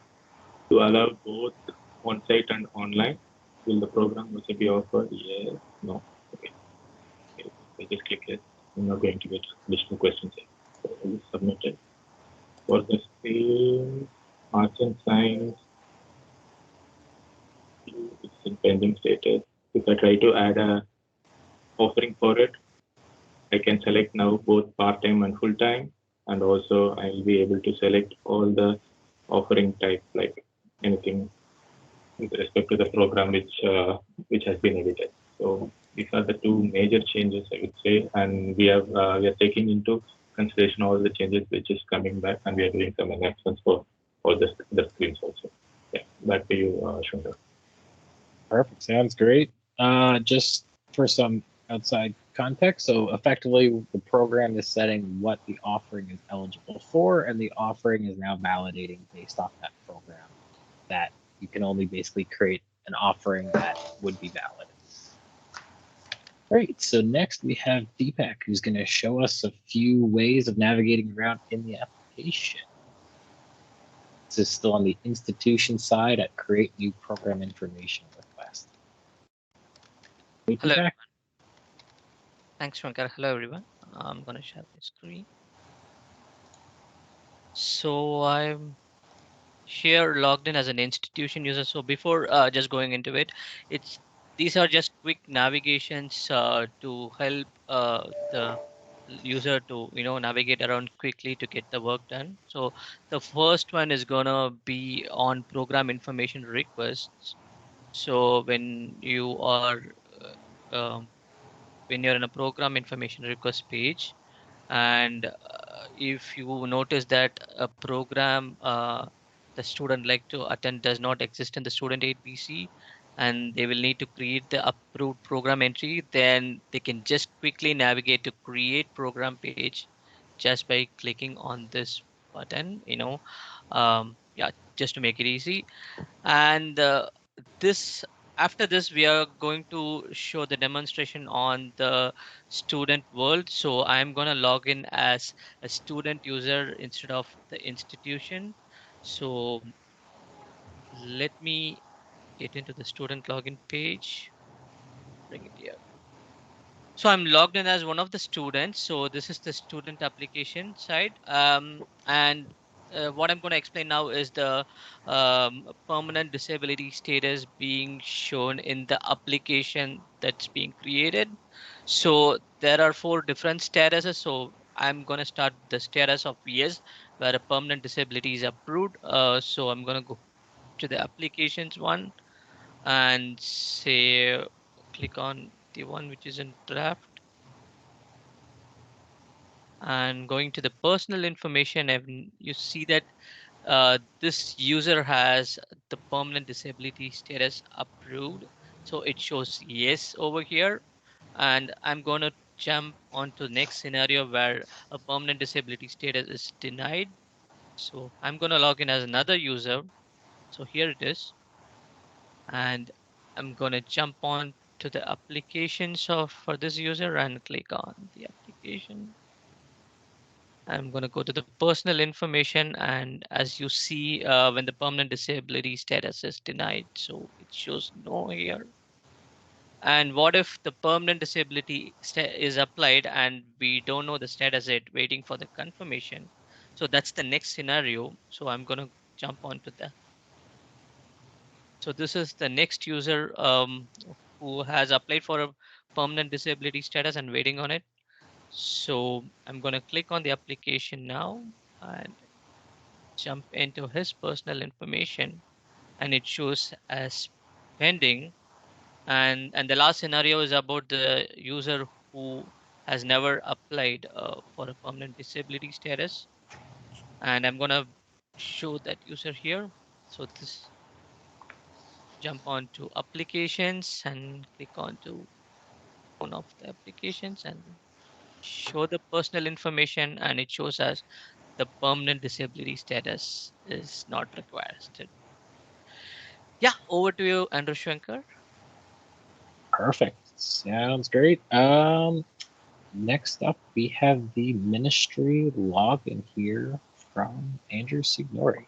to allow both on-site and online, will the program also be offered? Yes. No. Okay. I just click it. I'm not going to get additional questions here. So it is submitted. For the same arts and science, it's in pending status. If I try to add a offering for it, I can select now both part-time and full-time, and also I'll be able to select all the offering type, like anything with respect to the program which has been edited. So these are the two major changes, I would say, and we are taking into consideration all the changes which is coming back, and we are doing some enhancements for all the screens also. Yeah, back to you, Shundar. Perfect. Sounds great. Just for some outside context, so effectively the program is setting what the offering is eligible for, and the offering is now validating based off that program that you can only basically create an offering that would be valid. Great. So next we have Deepak, who's going to show us a few ways of navigating around in the application. This is still on the institution side at create new program information request. Hey, Hello. Deepak. Thanks, Shankar. Hello, everyone. I'm going to share my screen. So I'm here logged in as an institution user. So before just going into it, these are just quick navigations to help the user to navigate around quickly to get the work done. So the first one is gonna be on program information requests. So when you are when you're in a program information request page, and if you notice that a program the student like to attend does not exist in the StudentAid BC, and they will need to create the approved program entry, then they can just quickly navigate to create program page just by clicking on this button, yeah, just to make it easy. And this after this we are going to show the demonstration on the student world. So I'm going to log in as a student user instead of the institution. So let me get into the student login page, bring it here. So I'm logged in as one of the students. So this is the student application side. And what I'm going to explain now is the permanent disability status being shown in the application that's being created. So there are 4 different statuses. So I'm going to start the status of yes, where a permanent disability is approved. So I'm going to go to the applications one and say, click on the one which is in draft. And going to the personal information, and you see that this user has the permanent disability status approved. So it shows yes over here. And I'm going to jump onto the next scenario where a permanent disability status is denied. So I'm going to log in as another user. So here it is. And I'm going to jump on to the applications of for this user and click on the application. I'm going to go to the personal information, and as you see, when the permanent disability status is denied, so it shows no here. And what if the permanent disability is applied and we don't know the status yet, waiting for the confirmation? So that's the next scenario. So I'm going to jump onto that. So this is the next user who has applied for a permanent disability status and waiting on it. So I'm going to click on the application now and jump into his personal information, and it shows as pending. And the last scenario is about the user who has never applied for a permanent disability status. And I'm going to show that user here. So this jump on to applications and click on to one of the applications and show the personal information, and it shows us the permanent disability status is not requested. Yeah, over to you, Andrew Shankar. Perfect. Sounds great. Next up, we have the ministry login here from Andrew Signori.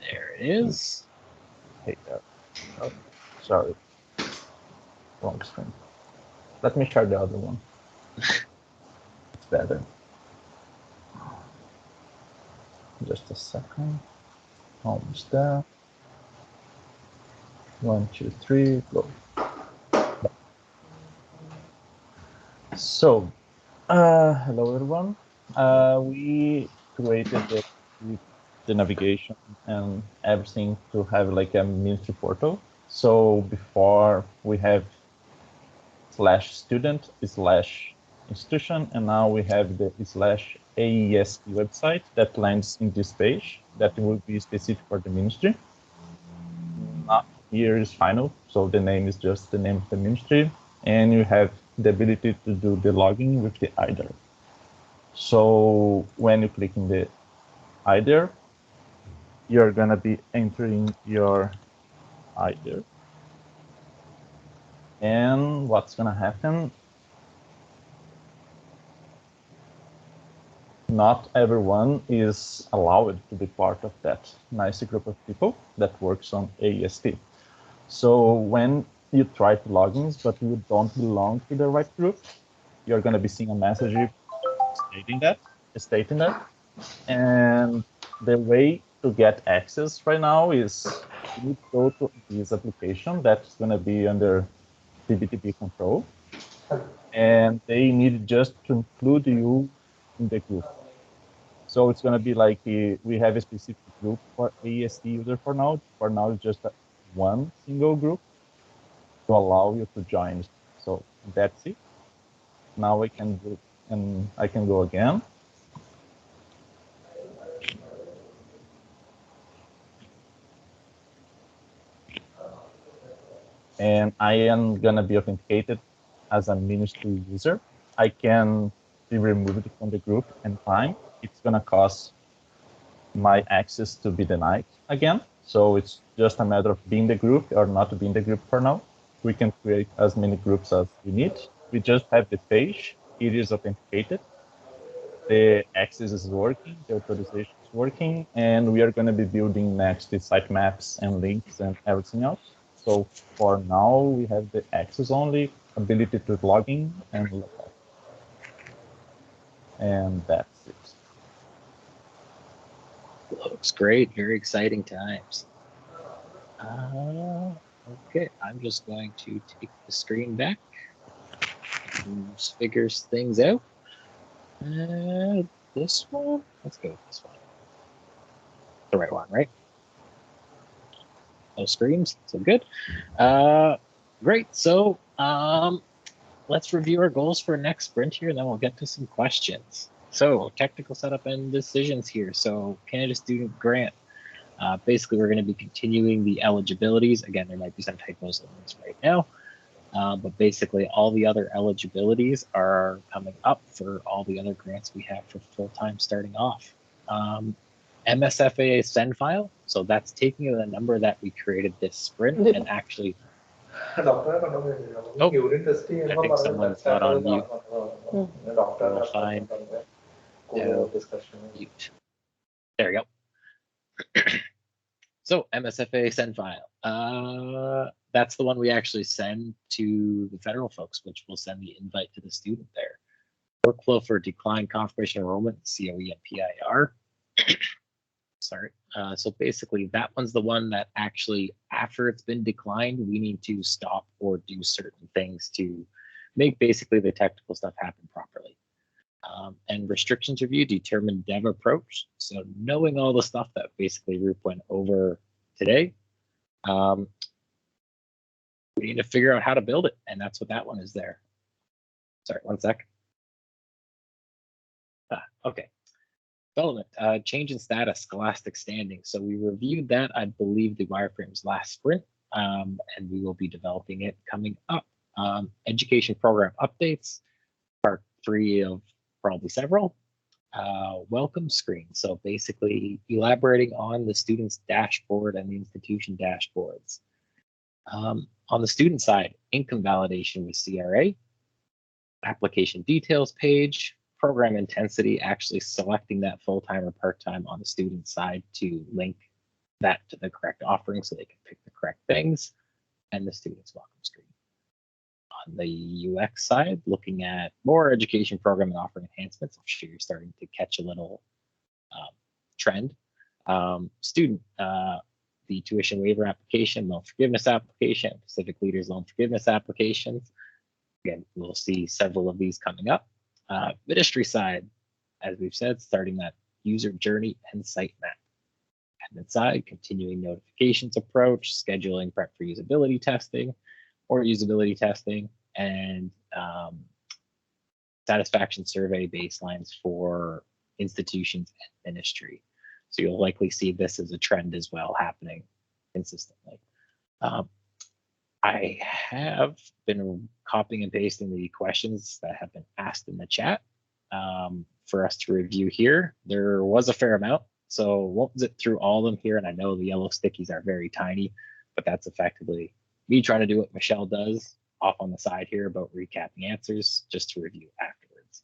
There it is. Hey, oh, sorry. Wrong screen. Let me try the other one. It's better. Just a second. Almost there. 1, 2, 3, go. So, hello everyone. We created the navigation and everything to have like a ministry portal. So before we have /student/institution, and now we have the /AESP website that lands in this page that will be specific for the ministry. Here is final, so the name is just the name of the ministry, and you have the ability to do the login with the IDER. So when you click in the IDER, you're gonna be entering your IDER. And what's gonna happen? Not everyone is allowed to be part of that nice group of people that works on AESP. So when you try to log in, but you don't belong to the right group, you're gonna be seeing a message stating that. And the way to get access right now is you go to this application that's gonna be under CBTP control, and they need just to include you in the group. So it's going to be like we have a specific group for AESP user for now. For now, it's just one single group to allow you to join. So that's it. Now I can do, and I can go again. And I am going to be authenticated as a ministry user. I can be removed from the group anytime. It's going to cause my access to be denied again. So it's just a matter of being the group or not being the group for now. We can create as many groups as we need. We just have the page. It is authenticated. The access is working. The authorization is working, and we are going to be building next the sitemaps and links and everything else. So for now, we have the access only, ability to log in and log out. And that's it. Looks great. Very exciting times. Okay, I'm just going to take the screen back. Figures things out. This one? Let's go with this one. The right one, right? No screens, so good. Great, so let's review our goals for next sprint here, and then we'll get to some questions. So technical setup and decisions here. So Canada Student Grant. Basically, we're going to be continuing the eligibilities. Again, there might be some typos in this right now, but basically all the other eligibilities are coming up for all the other grants we have for full-time starting off. MSFAA send file, so that's taking the number that we created this sprint and actually. Oh, I think someone's not on mute. We'll find mute. There we go. So MSFAA send file. That's the one we actually send to the federal folks, which will send the invite to the student there. Workflow for decline confirmation enrollment, COE and PIR. Sorry. So basically that one's the one that actually, after it's been declined, we need to stop or do certain things to make basically the technical stuff happen properly. And restrictions review, determine dev approach. So knowing all the stuff that basically Roop went over today, we need to figure out how to build it. And that's what that one is there. Sorry, one sec. Okay. Development, change in status, scholastic standing. So we reviewed that, I believe, the wireframes last sprint, and we will be developing it coming up. Education program updates, part 3 of probably several. Welcome screen. So basically elaborating on the student's dashboard and the institution dashboards. On the student side, income validation with CRA, application details page, program intensity, actually selecting that full-time or part-time on the student side to link that to the correct offering so they can pick the correct things, and the student's welcome screen. On the UX side, looking at more education program and offering enhancements. I'm sure you're starting to catch a little trend. Student, the tuition waiver application, loan forgiveness application, Pacific Leaders loan forgiveness applications. Again, we'll see several of these coming up. Ministry side, as we've said, starting that user journey and sitemap. Admin side, continuing notifications approach, scheduling prep for usability testing or usability testing, and satisfaction survey baselines for institutions and ministry. So you'll likely see this as a trend as well happening consistently. I have been copying and pasting the questions that have been asked in the chat for us to review here. There was a fair amount, so won't zip through all of them here. And I know the yellow stickies are very tiny, but that's effectively me trying to do what Michelle does off on the side here about recapping answers just to review afterwards.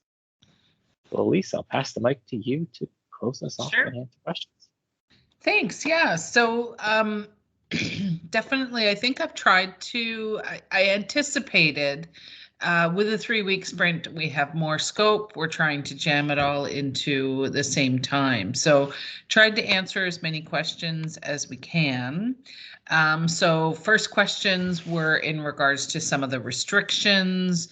Well, Elise, I'll pass the mic to you to close us off and answer questions. Thanks. Yeah. So definitely, I think I've tried to, I anticipated with a 3-week sprint, we have more scope. We're trying to jam it all into the same time. So tried to answer as many questions as we can. So first questions were in regards to some of the restrictions.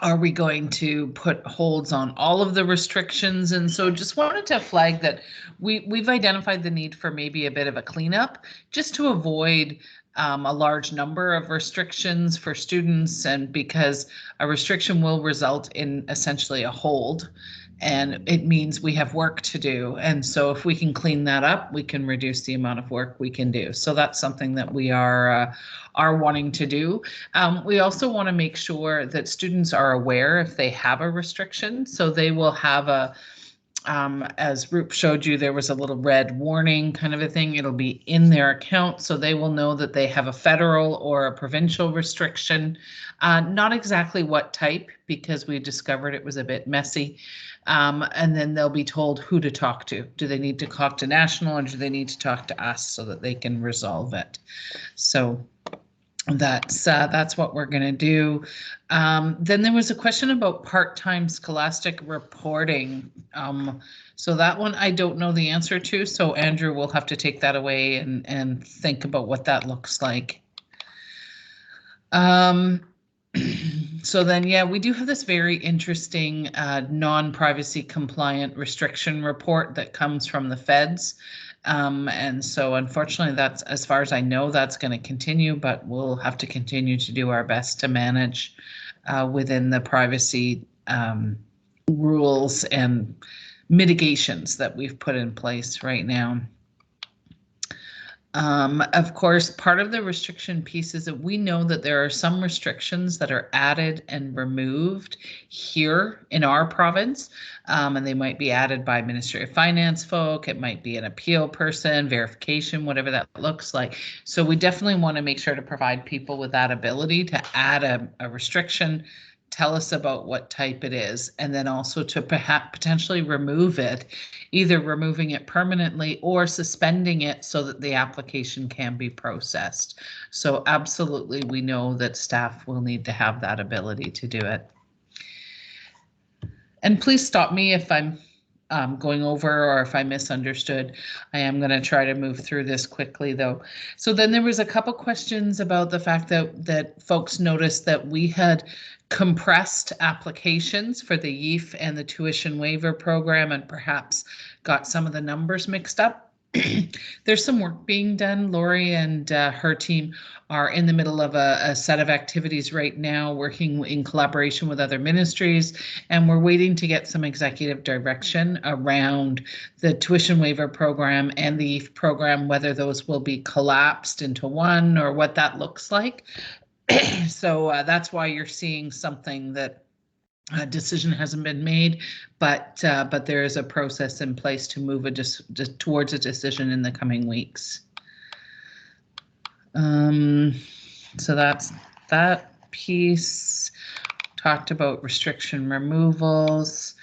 Are we going to put holds on all of the restrictions? And so just wanted to flag that we've identified the need for maybe a bit of a cleanup just to avoid a large number of restrictions for students, and because a restriction will result in essentially a hold, and it means we have work to do. And so if we can clean that up, we can reduce the amount of work we can do. So that's something that we are wanting to do. We also want to make sure that students are aware if they have a restriction, so they will have as Roop showed you, there was a little red warning kind of a thing. It'll be in their account, so they will know that they have a federal or a provincial restriction. Not exactly what type, because we discovered it was a bit messy. And then they'll be told who to talk to. Do they need to talk to national, or do they need to talk to us so that they can resolve it? So that's what we're going to do. Then there was a question about part-time scholastic reporting. So that one I don't know the answer to. So Andrew will have to take that away and think about what that looks like. So then, yeah, we do have this very interesting non-privacy compliant restriction report that comes from the feds. And so unfortunately, that's, as far as I know, that's going to continue, but we'll have to continue to do our best to manage within the privacy rules and mitigations that we've put in place right now. Of course, part of the restriction piece is that we know that there are some restrictions that are added and removed here in our province, and they might be added by Ministry of Finance folk, it might be an appeal person, verification, whatever that looks like. So we definitely want to make sure to provide people with that ability to add a restriction, tell us about what type it is, and then also to perhaps potentially remove it, either removing it permanently or suspending it so that the application can be processed. So absolutely, we know that staff will need to have that ability to do it. And please stop me if I'm going over or if I misunderstood. I am going to try to move through this quickly though. So then there was a couple questions about the fact that folks noticed that we had compressed applications for the YEEF and the tuition waiver program and perhaps got some of the numbers mixed up. There's some work being done. Lori and her team are in the middle of a set of activities right now, working in collaboration with other ministries, and we're waiting to get some executive direction around the tuition waiver program and the YEEF program, whether those will be collapsed into one or what that looks like. So that's why you're seeing something that a decision hasn't been made, but there is a process in place to move towards a decision in the coming weeks. So that's that piece. Talked about restriction removals.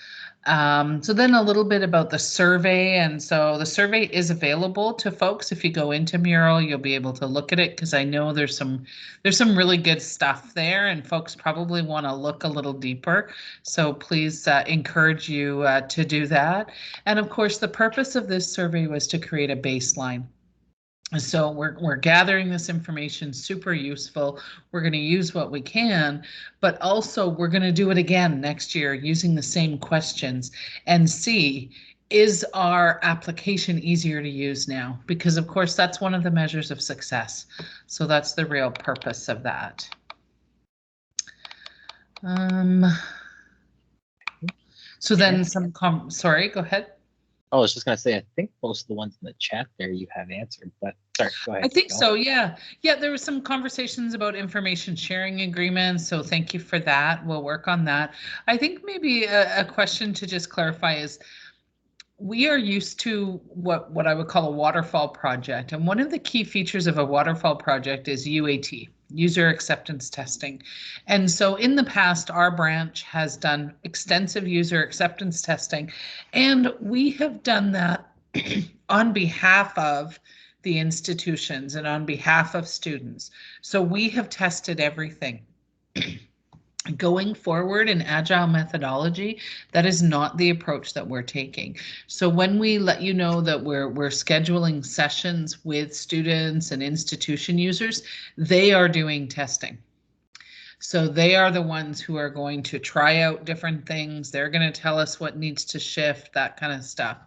So then a little bit about the survey, and so the survey is available to folks. If you go into Mural, you'll be able to look at it, because I know there's some really good stuff there, and folks probably want to look a little deeper. So please encourage you to do that. And of course, the purpose of this survey was to create a baseline. So we're gathering this information, super useful. We're going to use what we can, but also we're going to do it again next year using the same questions and see, is our application easier to use now? Because of course that's one of the measures of success. So that's the real purpose of that. So then sorry, go ahead. I was just going to say, I think most of the ones in the chat there you have answered, but sorry, go ahead. I think so, yeah. Yeah, there was some conversations about information sharing agreements, so thank you for that. We'll work on that. I think maybe a question to just clarify is, we are used to what I would call a waterfall project, and one of the key features of a waterfall project is UAT. User acceptance testing. And so in the past, our branch has done extensive user acceptance testing, and we have done that on behalf of the institutions and on behalf of students. So we have tested everything. Going forward in agile methodology, that is not the approach that we're taking. So when we let you know that we're scheduling sessions with students and institution users, they are doing testing. So they are the ones who are going to try out different things. They're going to tell us what needs to shift, that kind of stuff.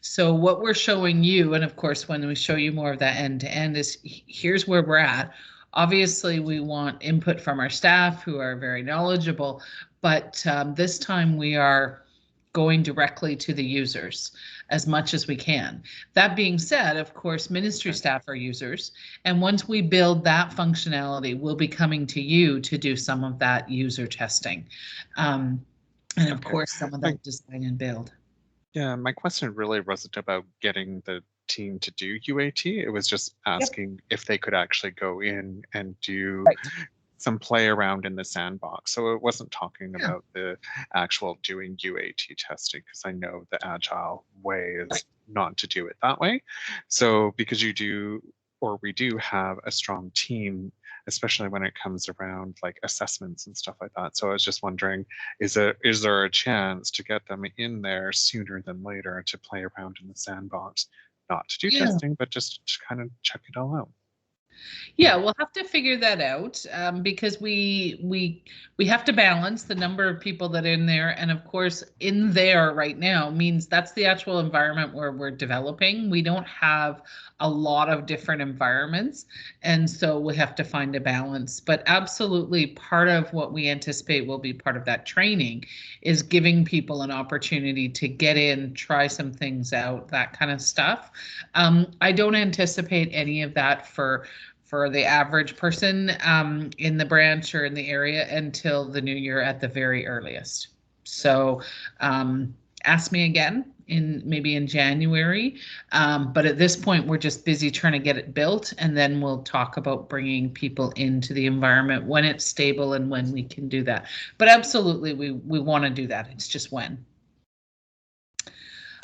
So what we're showing you, and of course when we show you more of that end to end, is here's where we're at. Obviously, we want input from our staff who are very knowledgeable, but this time we are going directly to the users as much as we can. That being said, of course, ministry staff are users, and once we build that functionality, we'll be coming to you to do some of that user testing. And of course, some of that design and build. Yeah, my question really wasn't about getting the team to do UAT. It was just asking if they could actually go in and do some play around in the sandbox. So it wasn't talking about the actual doing UAT testing, because I know the agile way is not to do it that way. So because you do, or we do have a strong team, especially when it comes around like assessments and stuff like that. So I was just wondering, is there a chance to get them in there sooner than later to play around in the sandbox? Not to do testing, but just to kind of check it all out. Yeah, we'll have to figure that out because we have to balance the number of people that are in there, and of course, in there right now means that's the actual environment where we're developing. We don't have a lot of different environments, and so we have to find a balance. But absolutely, part of what we anticipate will be part of that training is giving people an opportunity to get in, try some things out, that kind of stuff. I don't anticipate any of that for the average person in the branch or in the area until the new year at the very earliest. So ask me again maybe in January. But at this point, we're just busy trying to get it built, and then we'll talk about bringing people into the environment when it's stable and when we can do that. But absolutely, we want to do that. It's just when.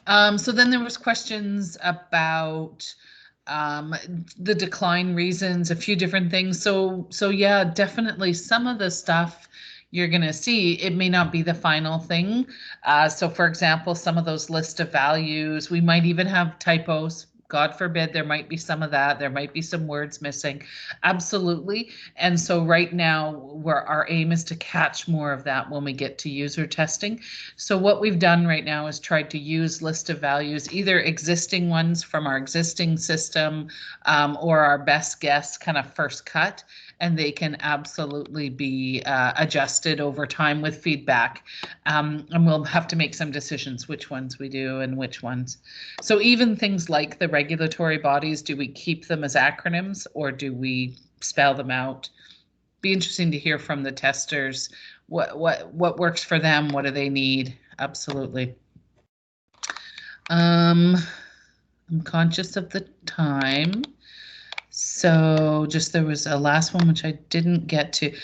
So then there was questions about the decline reasons, a few different things. So yeah, definitely some of the stuff you're going to see, it may not be the final thing. So for example, some of those list of values, we might even have typos. God forbid, there might be some of that. There might be some words missing. Absolutely. And so right now, our aim is to catch more of that when we get to user testing. So what we've done right now is tried to use list of values, either existing ones from our existing system or our best guess kind of first cut, and they can absolutely be adjusted over time with feedback. And we'll have to make some decisions which ones we do and which ones. So even things like the regulatory bodies, do we keep them as acronyms or do we spell them out? Be interesting to hear from the testers what works for them, what do they need? Absolutely. I'm conscious of the time. So just there was a last one which I didn't get to.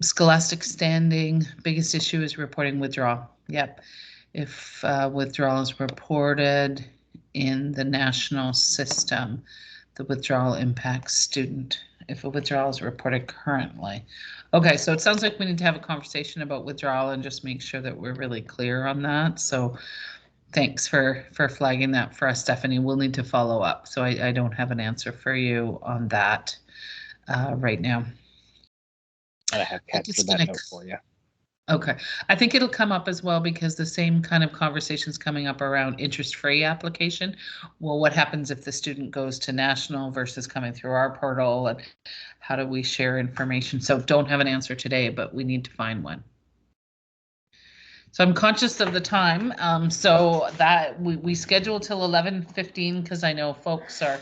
Scholastic standing, biggest issue is reporting withdrawal. Yep. If withdrawal is reported in the national system, the withdrawal impacts student. If a withdrawal is reported currently. Okay, so it sounds like we need to have a conversation about withdrawal and just make sure that we're really clear on that. So thanks for flagging that for us, Stephanie. We'll need to follow up. So I don't have an answer for you on that right now. I have captured that note for you. Okay, I think it'll come up as well because the same kind of conversations coming up around interest-free application. Well, what happens if the student goes to national versus coming through our portal, and how do we share information? So don't have an answer today, but we need to find one. So I'm conscious of the time, so that we scheduled till 11:15 because I know folks are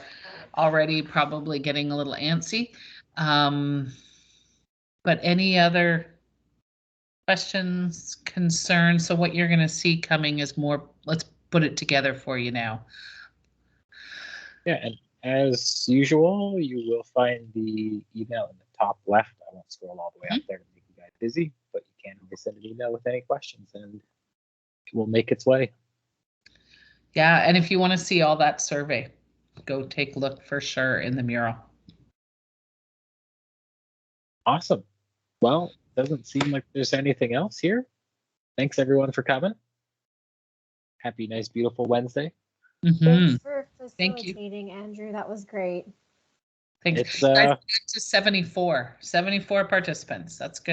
already probably getting a little antsy. But any other questions, concerns? So what you're going to see coming is more, let's put it together for you now. Yeah, and as usual, you will find the email in the top left. I won't scroll all the way up there to make you guys busy, but you can always send an email with any questions and it will make its way. Yeah, and if you want to see all that survey, go take a look for sure in the mural. Awesome. Well, doesn't seem like there's anything else here. Thanks everyone for coming. Happy, nice, beautiful Wednesday. Thanks for facilitating, Andrew. That was great. Thanks. It's to 74 participants. That's good.